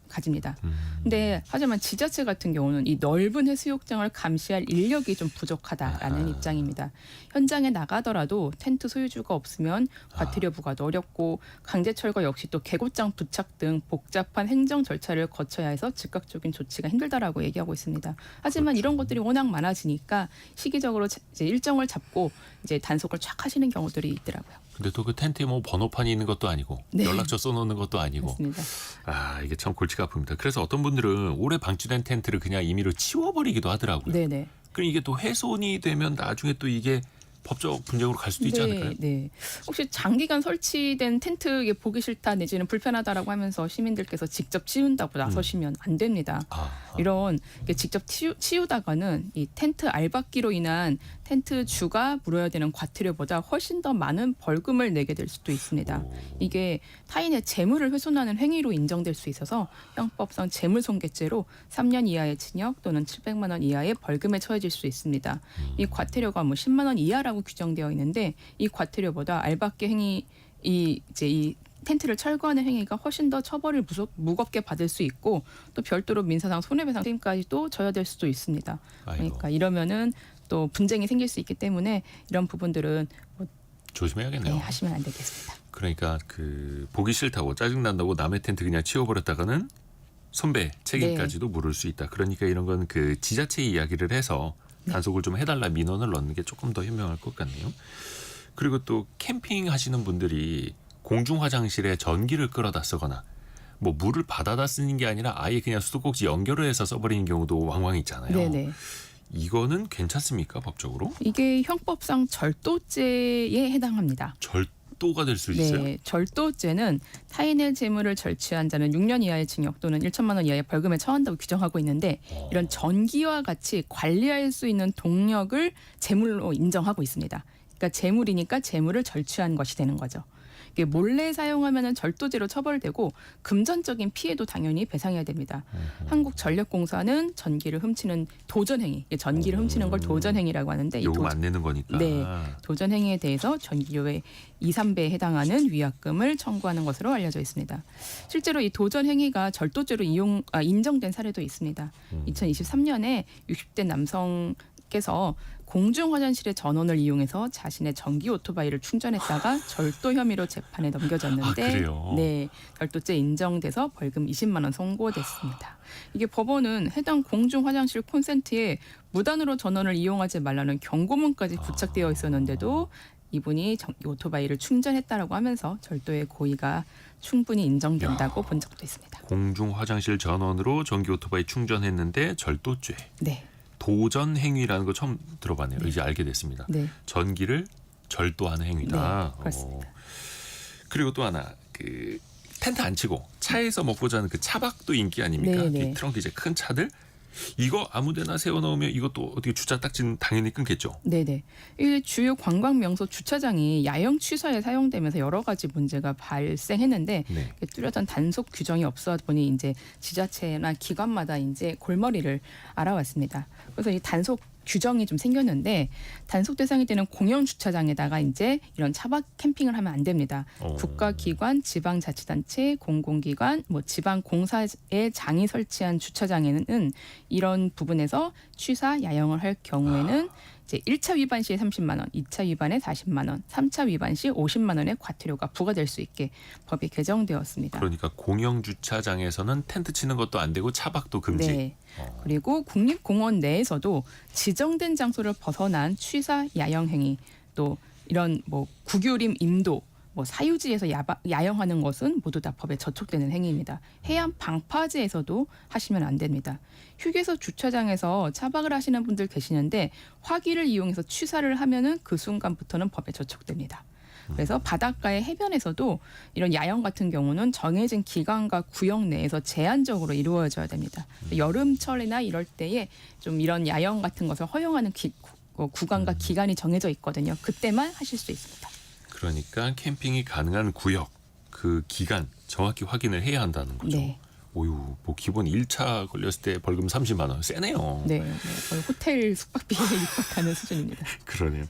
가집니다. 근데 하지만 지자체 같은 경우는 이 넓은 해수욕장을 감시할 인력이 좀 부족하다라는 입장입니다. 현장에 나가더라도 텐트 소유주가 없으면 과태료 부과도 어렵고 강제 철거 역시 또 계곡장 부착 등 복잡한 행정 절차를 거쳐야 해서 즉각적인 조치가 힘들다라고 얘기하고 있습니다. 하지만 이런 것들이 워낙 많아지니까 시기적으로 이제 일정을 잡고 이제 단속을 쫙 하시는 경우들이 있더라고요. 근데 또 그 텐트에 뭐 번호판이 있는 것도 아니고 네. 연락처 써놓는 것도 아니고 맞습니다. 이게 참 골치가 아픕니다. 그래서 어떤 분들은 오래 방치된 텐트를 그냥 임의로 치워버리기도 하더라고요. 네네. 그럼 이게 또 훼손이 되면 나중에 또 이게 법적 분쟁으로 갈 수도 있지 않을까요? 네. 혹시 장기간 설치된 텐트 이게 보기 싫다 내지는 불편하다라고 하면서 시민들께서 직접 치운다고 나서시면 안 됩니다. 이런 직접 치우다가는 이 텐트 알박기로 인한 텐트 주가 물어야 되는 과태료보다 훨씬 더 많은 벌금을 내게 될 수도 있습니다. 이게 타인의 재물을 훼손하는 행위로 인정될 수 있어서 형법상 재물손괴죄로 3년 이하의 징역 또는 700만 원 이하의 벌금에 처해질 수 있습니다. 이 과태료가 뭐 10만 원 이하라고 규정되어 있는데 이 과태료보다 알박기 행위 이 텐트를 철거하는 행위가 훨씬 더 처벌을 무겁게 받을 수 있고 또 별도로 민사상 손해배상 책임까지도 져야 될 수도 있습니다. 그러니까 이러면은 또 분쟁이 생길 수 있기 때문에 이런 부분들은 조심해야겠네요. 하시면 안 되겠습니다. 그러니까 그 보기 싫다고 짜증난다고 남의 텐트 그냥 치워버렸다가는 손배 책임까지도 물을 수 있다. 그러니까 이런 건 그 지자체 이야기를 해서 단속을 좀 해달라 민원을 넣는 게 조금 더 현명할 것 같네요. 그리고 또 캠핑 하시는 분들이 공중 화장실에 전기를 끌어다 쓰거나 뭐 물을 받아다 쓰는 게 아니라 아예 그냥 수도꼭지 연결을 해서 써버리는 경우도 왕왕 있잖아요. 네네. 이거는 괜찮습니까 법적으로? 이게 형법상 절도죄에 해당합니다. 절도가 될 수 있어요? 네, 절도죄는 타인의 재물을 절취한 자는 6년 이하의 징역 또는 1천만 원 이하의 벌금에 처한다고 규정하고 있는데 이런 전기와 같이 관리할 수 있는 동력을 재물로 인정하고 있습니다. 그러니까 재물이니까 재물을 절취한 것이 되는 거죠. 이게 몰래 사용하면 절도죄로 처벌되고 금전적인 피해도 당연히 배상해야 됩니다. 한국전력공사는 전기를 훔치는 도전행위, 전기를 훔치는 걸 도전행위라고 하는데 요금 안 내는 거니까. 네, 도전행위에 대해서 전기료의 2, 3배에 해당하는 위약금을 청구하는 것으로 알려져 있습니다. 실제로 이 도전행위가 절도죄로 인정된 사례도 있습니다. 2023년에 60대 남성께서 공중 화장실의 전원을 이용해서 자신의 전기 오토바이를 충전했다가 절도 혐의로 재판에 넘겨졌는데 그래요? 네, 절도죄 인정돼서 벌금 20만 원 선고됐습니다. 이게 법원은 해당 공중 화장실 콘센트에 무단으로 전원을 이용하지 말라는 경고문까지 부착되어 있었는데도 이분이 전기 오토바이를 충전했다라고 하면서 절도의 고의가 충분히 인정된다고 본 적도 있습니다. 공중 화장실 전원으로 전기 오토바이 충전했는데 절도죄. 네. 도전 행위라는 거 처음 들어봤네요. 네. 이제 알게 됐습니다. 네. 전기를 절도하는 행위다. 네, 그렇습니다. 그리고 또 하나 그 텐트 안 치고 차에서 먹고 자는 그 차박도 인기 아닙니까? 네, 네. 이 트렁크 이제 큰 차들 이거 아무데나 세워 놓으면 이것도 어떻게 주차 딱지는 당연히 끊겠죠. 네네. 이 주요 관광 명소 주차장이 야영 취사에 사용되면서 여러 가지 문제가 발생했는데 네. 뚜렷한 단속 규정이 없어 보니 이제 지자체나 기관마다 이제 골머리를 알아왔습니다. 그래서 이 단속 규정이 좀 생겼는데 단속 대상이 되는 공영 주차장에다가 이제 이런 차박 캠핑을 하면 안 됩니다. 국가기관, 지방자치단체, 공공기관, 뭐 지방공사의 장이 설치한 주차장에는 이런 부분에서 취사, 야영을 할 경우에는 이제 1차 위반 시에 30만 원, 2차 위반에 40만 원, 3차 위반 시 50만 원의 과태료가 부과될 수 있게 법이 개정되었습니다. 그러니까 공영 주차장에서는 텐트 치는 것도 안 되고 차박도 금지. 네. 그리고 국립공원 내에서도 지정된 장소를 벗어난 취사, 야영 행위, 또 이런 뭐 국유림 임도, 뭐 사유지에서 야영하는 것은 모두 다 법에 저촉되는 행위입니다. 해안 방파제에서도 하시면 안 됩니다. 휴게소 주차장에서 차박을 하시는 분들 계시는데 화기를 이용해서 취사를 하면은 그 순간부터는 법에 저촉됩니다. 그래서 바닷가의 해변에서도 이런 야영 같은 경우는 정해진 기간과 구역 내에서 제한적으로 이루어져야 됩니다. 여름철이나 이럴 때에 좀 이런 야영 같은 것을 허용하는 구간과 기간이 정해져 있거든요. 그때만 하실 수 있습니다. 그러니까 캠핑이 가능한 구역, 그 기간 정확히 확인을 해야 한다는 거죠. 네. 오유, 뭐 기본 1차 걸렸을 때 벌금 30만 원 세네요. 네, 거의 호텔 숙박비에 육박하는 수준입니다. 그러네요.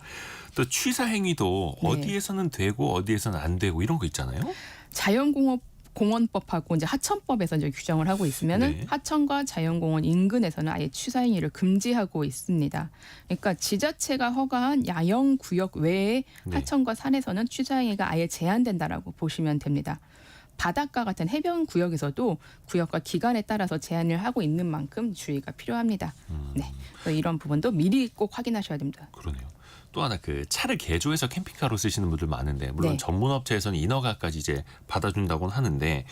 또 취사 행위도 네. 어디에서는 되고 어디에서는 안 되고 이런 거 있잖아요. 자연공원법하고 이제 하천법에서 이제 규정을 하고 있으면은 네. 하천과 자연공원 인근에서는 아예 취사 행위를 금지하고 있습니다. 그러니까 지자체가 허가한 야영 구역 외에 네. 하천과 산에서는 취사 행위가 아예 제한된다라고 보시면 됩니다. 바닷가 같은 해변 구역에서도 구역과 기간에 따라서 제한을 하고 있는 만큼 주의가 필요합니다. 네, 그래서 이런 부분도 미리 꼭 확인하셔야 됩니다. 그러네요. 또 하나 그 차를 개조해서 캠핑카로 쓰시는 분들 많은데 물론 네. 전문 업체에서는 인허가까지 이제 받아준다고는 하는데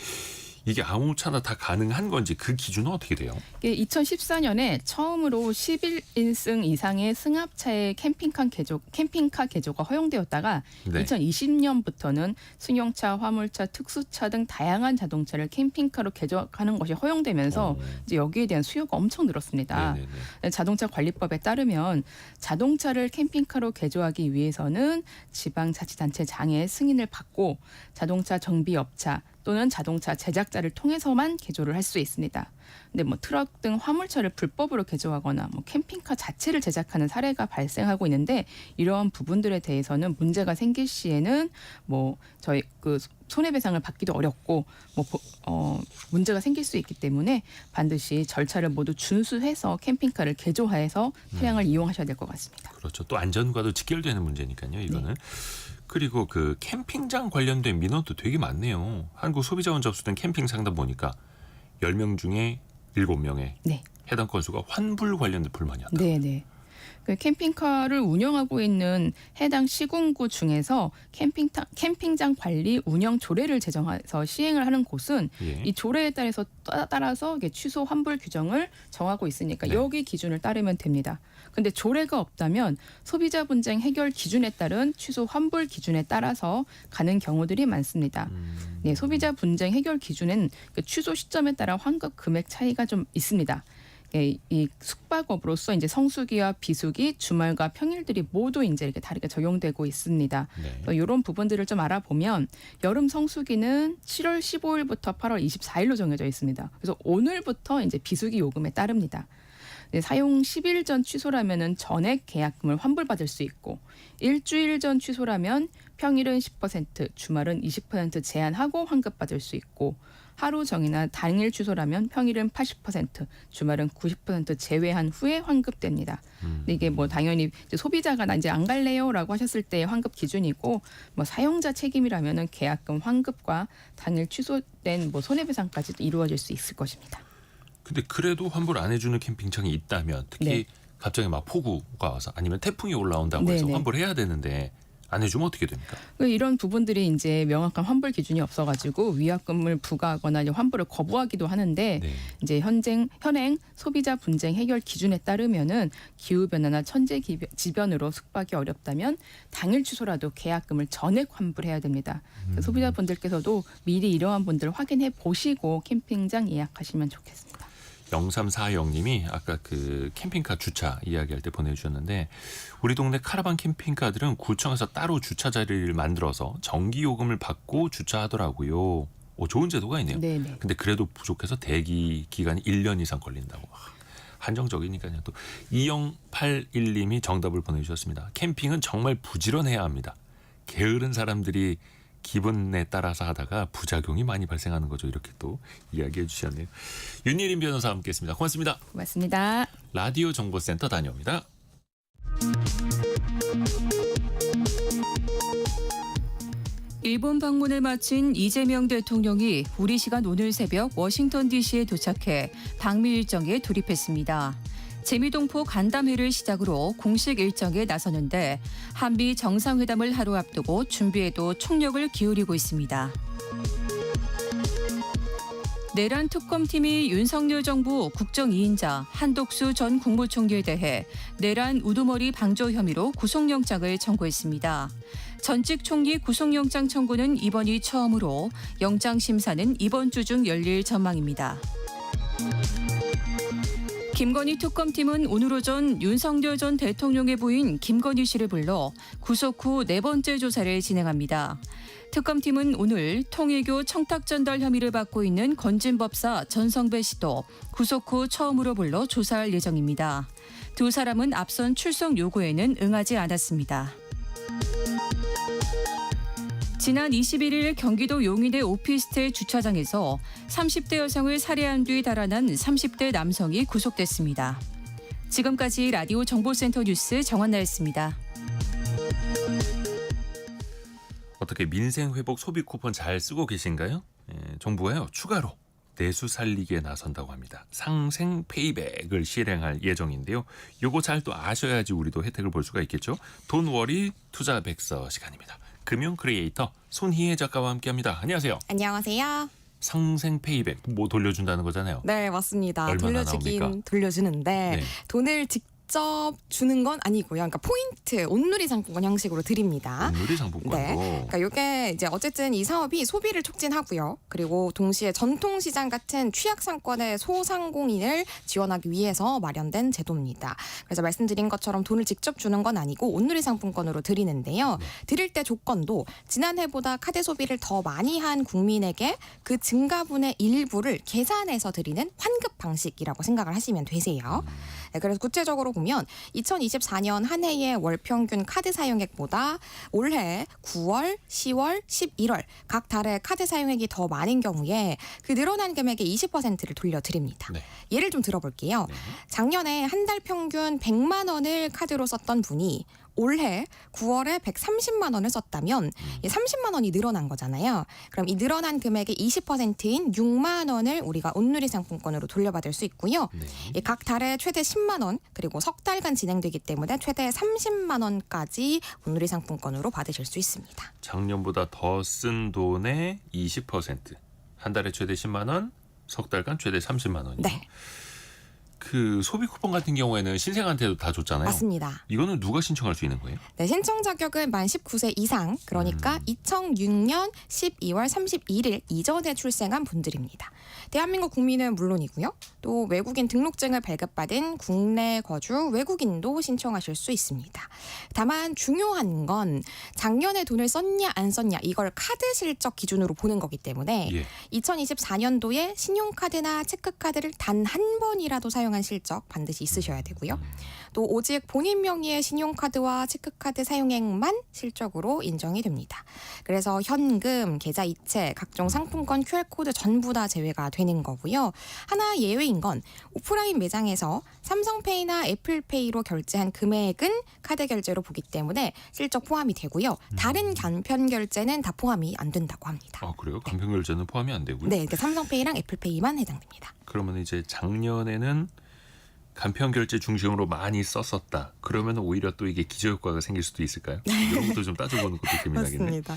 이게 아무 차나 다 가능한 건지 그 기준은 어떻게 돼요? 이게 2014년에 처음으로 11인승 이상의 승합차의 캠핑카 개조가 허용되었다가 네. 2020년부터는 승용차, 화물차, 특수차 등 다양한 자동차를 캠핑카로 개조하는 것이 허용되면서 이제 여기에 대한 수요가 엄청 늘었습니다. 네네네. 자동차 관리법에 따르면 자동차를 캠핑카로 개조하기 위해서는 지방자치단체 장의 승인을 받고 자동차 정비업자 또는 자동차 제작자를 통해서만 개조를 할 수 있습니다. 근데 뭐 트럭 등 화물차를 불법으로 개조하거나 뭐 캠핑카 자체를 제작하는 사례가 발생하고 있는데 이러한 부분들에 대해서는 문제가 생길 시에는 뭐 저희 그 손해배상을 받기도 어렵고 뭐 문제가 생길 수 있기 때문에 반드시 절차를 모두 준수해서 캠핑카를 개조해서 차량을 이용하셔야 될 것 같습니다. 그렇죠. 또 안전과도 직결되는 문제니까요. 이거는. 네. 그리고 그 캠핑장 관련된 민원도 되게 많네요. 한국소비자원 접수된 캠핑 상담 보니까 10명 중에 7명의 네. 해당 건수가 환불 관련된 불만이었다. 네. 그 캠핑카를 운영하고 있는 해당 시군구 중에서 캠핑장 관리 운영 조례를 제정해서 시행을 하는 곳은 예. 이 조례에 따라서 이게 취소 환불 규정을 정하고 있으니까 네. 여기 기준을 따르면 됩니다. 근데 조례가 없다면 소비자 분쟁 해결 기준에 따른 취소 환불 기준에 따라서 가는 경우들이 많습니다. 네, 소비자 분쟁 해결 기준은 그 취소 시점에 따라 환급 금액 차이가 좀 있습니다. 이 숙박업으로서 이제 성수기와 비수기, 주말과 평일들이 모두 이제 이렇게 다르게 적용되고 있습니다. 네. 이런 부분들을 좀 알아보면 여름 성수기는 7월 15일부터 8월 24일로 정해져 있습니다. 그래서 오늘부터 이제 비수기 요금에 따릅니다. 사용 10일 전 취소라면은 전액 계약금을 환불받을 수 있고 일주일 전 취소라면 평일은 10%, 주말은 20% 제한하고 환급받을 수 있고 하루 정이나 당일 취소라면 평일은 80%, 주말은 90% 제외한 후에 환급됩니다. 근데 이게 뭐 당연히 이제 소비자가 나 이제 안 갈래요라고 하셨을 때 환급 기준이고 뭐 사용자 책임이라면은 계약금 환급과 당일 취소된 뭐 손해배상까지도 이루어질 수 있을 것입니다. 근데 그래도 환불 안 해주는 캠핑장이 있다면 특히 네. 갑자기 막 폭우가 와서 아니면 태풍이 올라온다고 해서 네네. 환불해야 되는데 안 해주면 어떻게 됩니까? 이런 부분들이 이제 명확한 환불 기준이 없어가지고 위약금을 부과하거나 환불을 거부하기도 하는데 네. 이제 현행 소비자 분쟁 해결 기준에 따르면은 기후 변화나 천재 지변으로 숙박이 어렵다면 당일 취소라도 계약금을 전액 환불해야 됩니다. 소비자분들께서도 미리 이러한 분들 확인해 보시고 캠핑장 예약하시면 좋겠습니다. 0340님이 아까 그 캠핑카 주차 이야기할 때 보내주셨는데 우리 동네 카라반 캠핑카들은 구청에서 따로 주차 자리를 만들어서 정기 요금을 받고 주차하더라고요. 좋은 제도가 있네요. 네네. 근데 그래도 부족해서 대기 기간이 1년 이상 걸린다고. 한정적이니까요. 또 2081님이 정답을 보내주셨습니다. 캠핑은 정말 부지런해야 합니다. 게으른 사람들이 기분에 따라서 하다가 부작용이 많이 발생하는 거죠. 이렇게 또 이야기해 주셨네요. 윤예린 변호사와 함께했습니다. 고맙습니다. 고맙습니다. 라디오 정보센터 다녀옵니다. 일본 방문을 마친 이재명 대통령이 우리 시간 오늘 새벽 워싱턴 DC에 도착해 방미 일정에 돌입했습니다. 재미동포 간담회를 시작으로 공식 일정에 나서는데 한미 정상회담을 하루 앞두고 준비에도 총력을 기울이고 있습니다. 내란 특검팀이 윤석열 정부 국정 2인자 한독수 전 국무총리에 대해 내란 우두머리 방조 혐의로 구속영장을 청구했습니다. 전직 총리 구속영장 청구는 이번이 처음으로 영장 심사는 이번 주 중 열릴 전망입니다. 김건희 특검팀은 오늘 오전 윤석열 전 대통령의 부인 김건희 씨를 불러 구속 후 네 번째 조사를 진행합니다. 특검팀은 오늘 통일교 청탁 전달 혐의를 받고 있는 건진법사 전성배 씨도 구속 후 처음으로 불러 조사할 예정입니다. 두 사람은 앞선 출석 요구에는 응하지 않았습니다. 지난 21일 경기도 용인의 오피스텔 주차장에서 30대 여성을 살해한 뒤 달아난 30대 남성이 구속됐습니다. 지금까지 라디오 정보센터 뉴스 정한나였습니다. 어떻게 민생회복 소비 쿠폰 잘 쓰고 계신가요? 정부가요 추가로 내수 살리기에 나선다고 합니다. 상생 페이백을 실행할 예정인데요. 요거 잘 또 아셔야지 우리도 혜택을 볼 수가 있겠죠. 돈워리 투자 백서 시간입니다. 금융 크리에이터 손희애 작가와 함께합니다. 안녕하세요. 안녕하세요. 상생 페이백 뭐 돌려준다는 거잖아요. 네, 맞습니다. 얼마나 돌려주긴 나옵니까? 돌려주는데 네. 돈을 직접 주는 건 아니고요. 그러니까 포인트, 온누리 상품권 형식으로 드립니다. 온누리 상품권으로. 네. 그러니까 이게 이제 어쨌든 이 사업이 소비를 촉진하고요. 그리고 동시에 전통시장 같은 취약 상권의 소상공인을 지원하기 위해서 마련된 제도입니다. 그래서 말씀드린 것처럼 돈을 직접 주는 건 아니고 온누리 상품권으로 드리는데요. 드릴 때 조건도 지난해보다 카드 소비를 더 많이 한 국민에게 그 증가분의 일부를 계산해서 드리는 환급 방식이라고 생각을 하시면 되세요. 네, 그래서 구체적으로 보면 2024년 한 해의 월 평균 카드 사용액보다 올해 9월, 10월, 11월 각 달에 카드 사용액이 더 많은 경우에 그 늘어난 금액의 20%를 돌려드립니다. 네. 예를 좀 들어볼게요. 작년에 한 달 평균 100만 원을 카드로 썼던 분이 올해 9월에 130만 원을 썼다면 30만 원이 늘어난 거잖아요. 그럼 이 늘어난 금액의 20%인 6만 원을 우리가 온누리 상품권으로 돌려받을 수 있고요. 네. 각 달에 최대 10만 원 그리고 석 달간 진행되기 때문에 최대 30만 원까지 온누리 상품권으로 받으실 수 있습니다. 작년보다 더 쓴 돈의 20%. 한 달에 최대 10만 원, 석 달간 최대 30만 원이요. 네. 그 소비 쿠폰 같은 경우에는 신생한테도 다 줬잖아요. 맞습니다. 이거는 누가 신청할 수 있는 거예요? 네, 신청 자격은 만 19세 이상, 그러니까 2006년 12월 31일 이전에 출생한 분들입니다. 대한민국 국민은 물론이고요. 또 외국인 등록증을 발급받은 국내 거주 외국인도 신청하실 수 있습니다. 다만 중요한 건 작년에 돈을 썼냐 안 썼냐 이걸 카드 실적 기준으로 보는 거기 때문에 예. 2024년도에 신용카드나 체크카드를 단 한 번이라도 사용한 실적 반드시 있으셔야 되고요. 또 오직 본인 명의의 신용카드와 체크카드 사용액만 실적으로 인정이 됩니다. 그래서 현금, 계좌이체, 각종 상품권 QR코드 전부 다 제외가 되는 거고요. 하나 예외인 건 오프라인 매장에서 삼성페이나 애플페이로 결제한 금액은 카드 결제로 보기 때문에 실적 포함이 되고요. 다른 간편 결제는 다 포함이 안 된다고 합니다. 아 그래요? 간편 결제는 포함이 안 되고요. 네, 그러니까 삼성페이랑 애플페이만 해당됩니다. 그러면 이제 작년에는 간편 결제 중심으로 많이 썼었다. 그러면 오히려 또 이게 기저효과가 생길 수도 있을까요? 이런 것도 좀 따져보는 것도 재미나겠네. 맞습니다.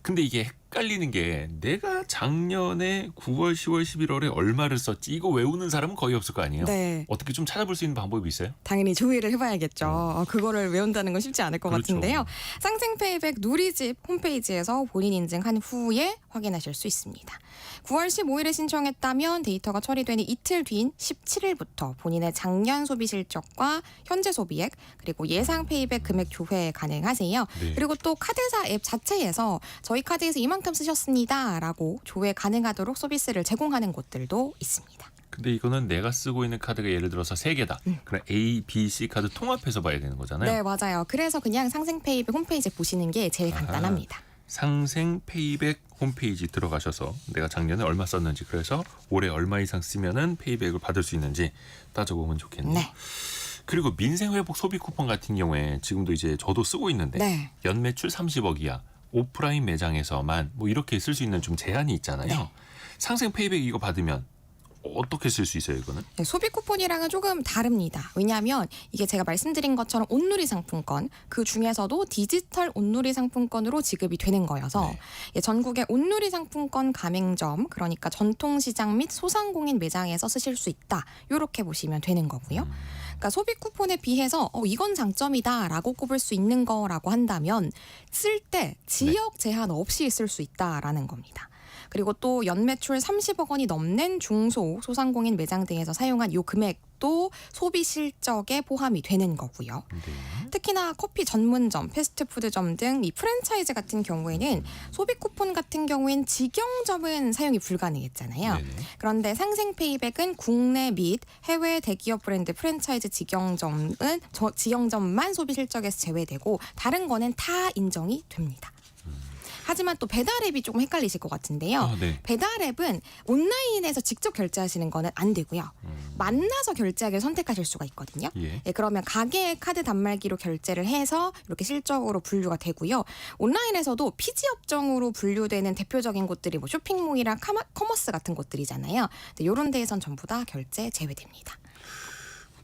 근데 이게 헷갈리는 게 내가 작년에 9월, 10월, 11월에 얼마를 썼지 이거 외우는 사람은 거의 없을 거 아니에요. 네. 어떻게 좀 찾아볼 수 있는 방법이 있어요? 당연히 조회를 해봐야겠죠. 그거를 외운다는 건 쉽지 않을 것 그렇죠. 같은데요. 상생페이백 누리집 홈페이지에서 본인 인증한 후에 확인하실 수 있습니다. 9월 15일에 신청했다면 데이터가 처리되는 이틀 뒤인 17일부터 본인의 작년 소비 실적과 현재 소비액 그리고 예상 페이백 금액 조회 가능하세요. 네. 그리고 또 카드사 앱 자체에서 저희 카드에서 이만큼 쓰셨습니다라고 조회 가능하도록 서비스를 제공하는 곳들도 있습니다. 근데 이거는 내가 쓰고 있는 카드가 예를 들어서 3개다. 그럼 A, B, C 카드 통합해서 봐야 되는 거잖아요. 네, 맞아요. 그래서 그냥 상생페이백 홈페이지 보시는 게 제일 간단합니다. 상생 페이백 홈페이지 들어가셔서 내가 작년에 얼마 썼는지 그래서 올해 얼마 이상 쓰면은 페이백을 받을 수 있는지 따져보면 좋겠네요. 네. 그리고 민생회복 소비 쿠폰 같은 경우에 지금도 이제 저도 쓰고 있는데 네. 연매출 30억 이하 오프라인 매장에서만 뭐 이렇게 쓸 수 있는 좀 제한이 있잖아요. 네. 상생 페이백 이거 받으면 어떻게 쓸 수 있어요, 이거는? 네, 소비 쿠폰이랑은 조금 다릅니다. 왜냐하면 이게 제가 말씀드린 것처럼 온누리 상품권 그 중에서도 디지털 온누리 상품권으로 지급이 되는 거여서 네. 예, 전국의 온누리 상품권 가맹점 그러니까 전통시장 및 소상공인 매장에서 쓰실 수 있다. 이렇게 보시면 되는 거고요. 그러니까 소비 쿠폰에 비해서 이건 장점이다라고 꼽을 수 있는 거라고 한다면 쓸 때 지역 제한 없이 쓸 수 있다라는 겁니다. 그리고 또 연매출 30억 원이 넘는 중소 소상공인 매장 등에서 사용한 요 금액도 소비 실적에 포함이 되는 거고요. 네. 특히나 커피 전문점, 패스트푸드점 등 이 프랜차이즈 같은 경우에는 소비 쿠폰 같은 경우엔 직영점은 사용이 불가능했잖아요. 네네. 그런데 상생페이백은 국내 및 해외 대기업 브랜드 프랜차이즈 직영점만 소비 실적에서 제외되고 다른 거는 다 인정이 됩니다. 하지만 또 배달 앱이 조금 헷갈리실 것 같은데요. 아, 네. 배달 앱은 온라인에서 직접 결제하시는 거는 안 되고요. 만나서 결제하기를 선택하실 수가 있거든요. 예. 예, 그러면 가게의 카드 단말기로 결제를 해서 이렇게 실적으로 분류가 되고요. 온라인에서도 피지 업종으로 분류되는 대표적인 곳들이 뭐 쇼핑몰이랑 커머스 같은 곳들이잖아요. 이런 데에선 전부 다 결제 제외됩니다.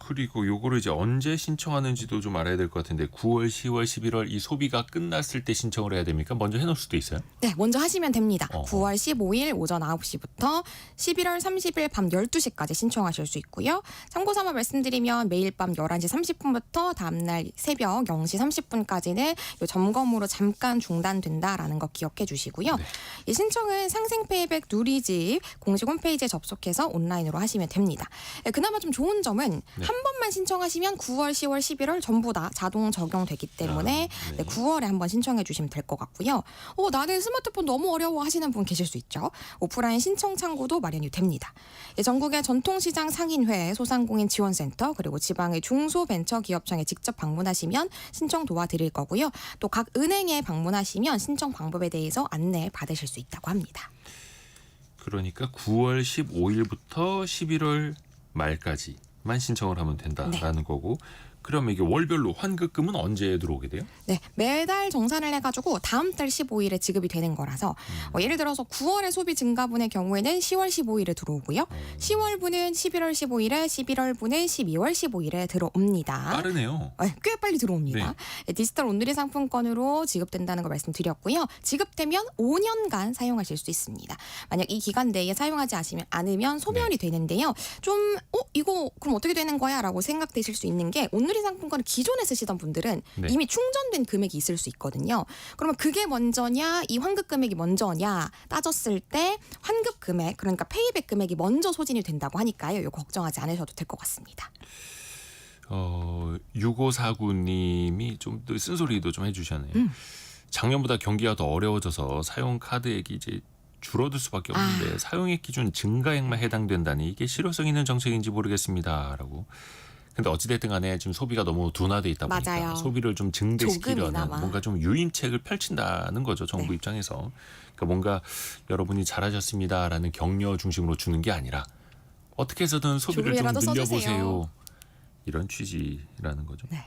그리고 요거를 이제 언제 신청하는지도 좀 알아야 될 것 같은데 9월, 10월, 11월 이 소비가 끝났을 때 신청을 해야 됩니까? 먼저 해놓을 수도 있어요? 네, 먼저 하시면 됩니다. 어허. 9월 15일 오전 9시부터 11월 30일 밤 12시까지 신청하실 수 있고요. 참고삼아 말씀드리면 매일 밤 11시 30분부터 다음날 새벽 0시 30분까지는 요 점검으로 잠깐 중단된다라는 거 기억해 주시고요. 네. 이 신청은 상생페이백 누리집 공식 홈페이지에 접속해서 온라인으로 하시면 됩니다. 그나마 좀 좋은 점은 네. 한 번만 신청하시면 9월, 10월, 11월 전부 다 자동 적용되기 때문에 아, 네. 네, 9월에 한번 신청해 주시면 될 것 같고요. 나는 스마트폰 너무 어려워 하시는 분 계실 수 있죠. 오프라인 신청 창구도 마련이 됩니다. 전국의 전통시장 상인회, 소상공인 지원센터 그리고 지방의 중소벤처기업청에 직접 방문하시면 신청 도와드릴 거고요. 또 각 은행에 방문하시면 신청 방법에 대해서 안내 받으실 수 있다고 합니다. 그러니까 9월 15일부터 11월 말까지만 신청을 하면 된다라는 거고 그러면 이게 월별로 환급금은 언제 들어오게 돼요? 네, 매달 정산을 해가지고 다음 달 15일에 지급이 되는 거라서 예를 들어서 9월에 소비 증가분의 경우에는 10월 15일에 들어오고요. 10월분은 11월 15일에, 11월분은 12월 15일에 들어옵니다. 빠르네요. 네, 꽤 빨리 들어옵니다. 디지털 온누리 상품권으로 지급된다는 걸 말씀드렸고요. 지급되면 5년간 사용하실 수 있습니다. 만약 이 기간 내에 사용하지 않으면 소멸이 되는데요. 좀 이거 그럼 어떻게 되는 거야? 라고 생각되실 수 있는 게 온누리 상품권을 기존에 쓰시던 분들은 네. 이미 충전된 금액이 있을 수 있거든요. 그러면 그게 먼저냐 이 환급 금액이 먼저냐 따졌을 때 환급 금액 그러니까 페이백 금액이 먼저 소진이 된다고 하니까요. 이거 걱정하지 않으셔도 될 것 같습니다. 6549님이 좀 더 쓴소리도 좀 해주셨네요. 작년보다 경기가 더 어려워져서 사용 카드액이 이제 줄어들 수밖에 없는데 사용액 기준 증가액만 해당된다니 이게 실효성 있는 정책인지 모르겠습니다라고. 근데 어찌됐든 간에 지금 소비가 너무 둔화돼 있다 보니까 맞아요. 소비를 좀 증대시키려는 조금이나마. 뭔가 좀 유인책을 펼친다는 거죠. 정부 네. 입장에서. 그러니까 뭔가 여러분이 잘하셨습니다라는 격려 중심으로 주는 게 아니라 어떻게 해서든 소비를 좀 조금이라도 늘려보세요. 써주세요. 이런 취지라는 거죠. 네.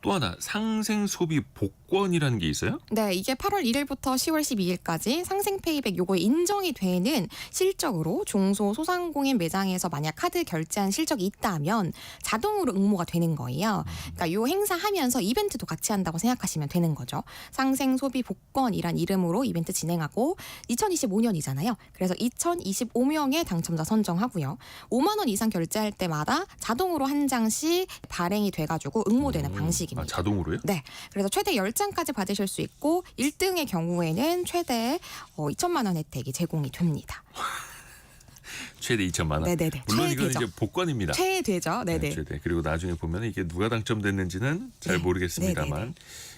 또 하나 상생 소비 복권이라는 게 있어요? 네, 이게 8월 1일부터 10월 12일까지 상생페이백 요거 인정이 되는 실적으로 중소소상공인 매장에서 만약 카드 결제한 실적이 있다면 자동으로 응모가 되는 거예요. 그러니까 요 행사하면서 이벤트도 같이 한다고 생각하시면 되는 거죠. 상생 소비 복권이란 이름으로 이벤트 진행하고 2025년이잖아요. 그래서 2025명의 당첨자 선정하고요. 5만 원 이상 결제할 때마다 자동으로 한 장씩 발행이 돼가지고 응모되는 방식입니다. 아, 자동으로요? 네. 그래서 최대 10장까지 받으실 수 있고 1등의 경우에는 최대 2천만 원 혜택이 제공이 됩니다. 최대 2천만 원. 네네네. 물론 이건 최대죠. 이제 복권입니다. 최대죠. 네네. 네, 최대. 그리고 나중에 보면 이게 누가 당첨됐는지는 잘 네. 모르겠습니다만 네네네.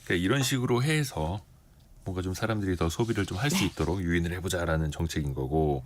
그러니까 이런 식으로 해서 뭔가 좀 사람들이 더 소비를 좀 할 수 네. 있도록 유인을 해보자라는 정책인 거고.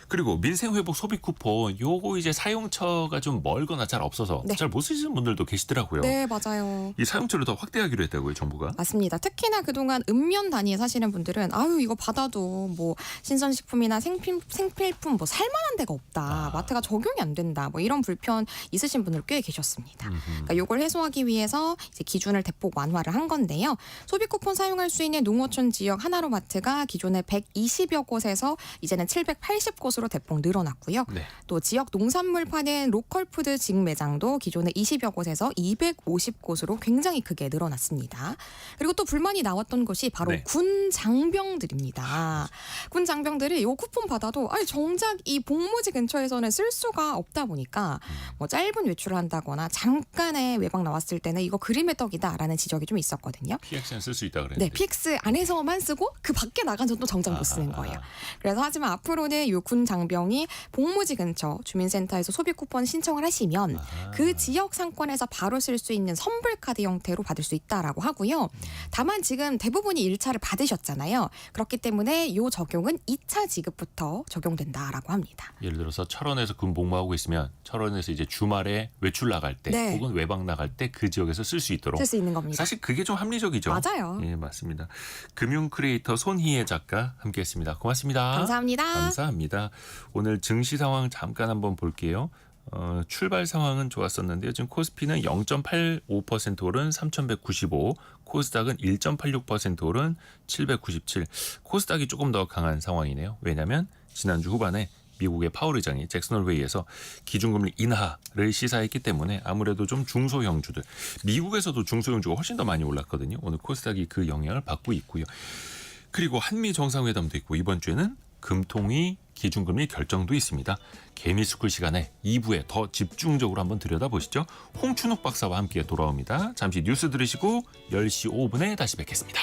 그리고 민생회복 소비 쿠폰 요거 이제 사용처가 좀 멀거나 잘 없어서 네. 잘 못 쓰시는 분들도 계시더라고요. 네, 맞아요. 이 사용처를 더 확대하기로 했다고요, 정부가? 맞습니다. 특히나 그동안 읍면 단위에 사시는 분들은 아유 이거 받아도 뭐 신선식품이나 생필품 뭐 살만한 데가 없다. 마트가 적용이 안 된다. 뭐 이런 불편 있으신 분들 꽤 계셨습니다. 그러니까 요걸 해소하기 위해서 이제 기준을 대폭 완화를 한 건데요. 소비 쿠폰 사용할 수 있는 농어촌 지역 하나로마트가 기존에 120여 곳에서 이제는 780곳으로 대폭 늘어났고요. 네. 또 지역 농산물 파는 로컬푸드 직매장도 기존에 20여 곳에서 250곳으로 굉장히 크게 늘어났습니다. 그리고 또 불만이 나왔던 것이 바로 네. 군 장병들입니다. 군 장병들이 이 쿠폰 받아도 아니 정작 이 복무지 근처에서는 쓸 수가 없다 보니까 뭐 짧은 외출을 한다거나 잠깐의 외박 나왔을 때는 이거 그림의 떡이다라는 지적이 좀 있었거든요. PX는 쓸 수 있다 그랬는데. 네, PX 안에서만 쓰고 그 밖에 나가서 또 정작 못 쓰는 거예요. 그래서 하지만 앞으로는 이 군 장병이 복무지 근처 주민센터에서 소비 쿠폰 신청을 하시면 그 지역 상권에서 바로 쓸 수 있는 선불 카드 형태로 받을 수 있다라고 하고요. 다만 지금 대부분이 1차를 받으셨잖아요. 그렇기 때문에 이 적용은 2차 지급부터 적용된다라고 합니다. 예를 들어서 철원에서 군 복무하고 있으면 철원에서 이제 주말에 외출 나갈 때 네. 혹은 외박 나갈 때 그 지역에서 쓸 수 있도록 쓸 수 있는 겁니다. 사실 그게 좀 합리적이죠. 맞아요. 예, 맞습니다. 금융 크리에이터 손희애 작가 함께했습니다. 고맙습니다. 감사합니다. 감사합니다. 오늘 증시 상황 잠깐 한번 볼게요. 출발 상황은 좋았었는데요. 지금 코스피는 0.85% 오른 3,195, 코스닥은 1.86% 오른 797. 코스닥이 조금 더 강한 상황이네요. 왜냐하면 지난주 후반에 미국의 파월 의장이 잭슨 홀 회의에서 기준금리 인하를 시사했기 때문에 아무래도 좀 중소형주들, 미국에서도 중소형주가 훨씬 더 많이 올랐거든요. 오늘 코스닥이 그 영향을 받고 있고요. 그리고 한미 정상회담도 있고 이번 주에는 금통위 기준금리 결정도 있습니다. 개미스쿨 시간에 2부에 더 집중적으로 한번 들여다보시죠. 홍춘욱 박사와 함께 돌아옵니다. 잠시 뉴스 들으시고 10시 5분에 다시 뵙겠습니다.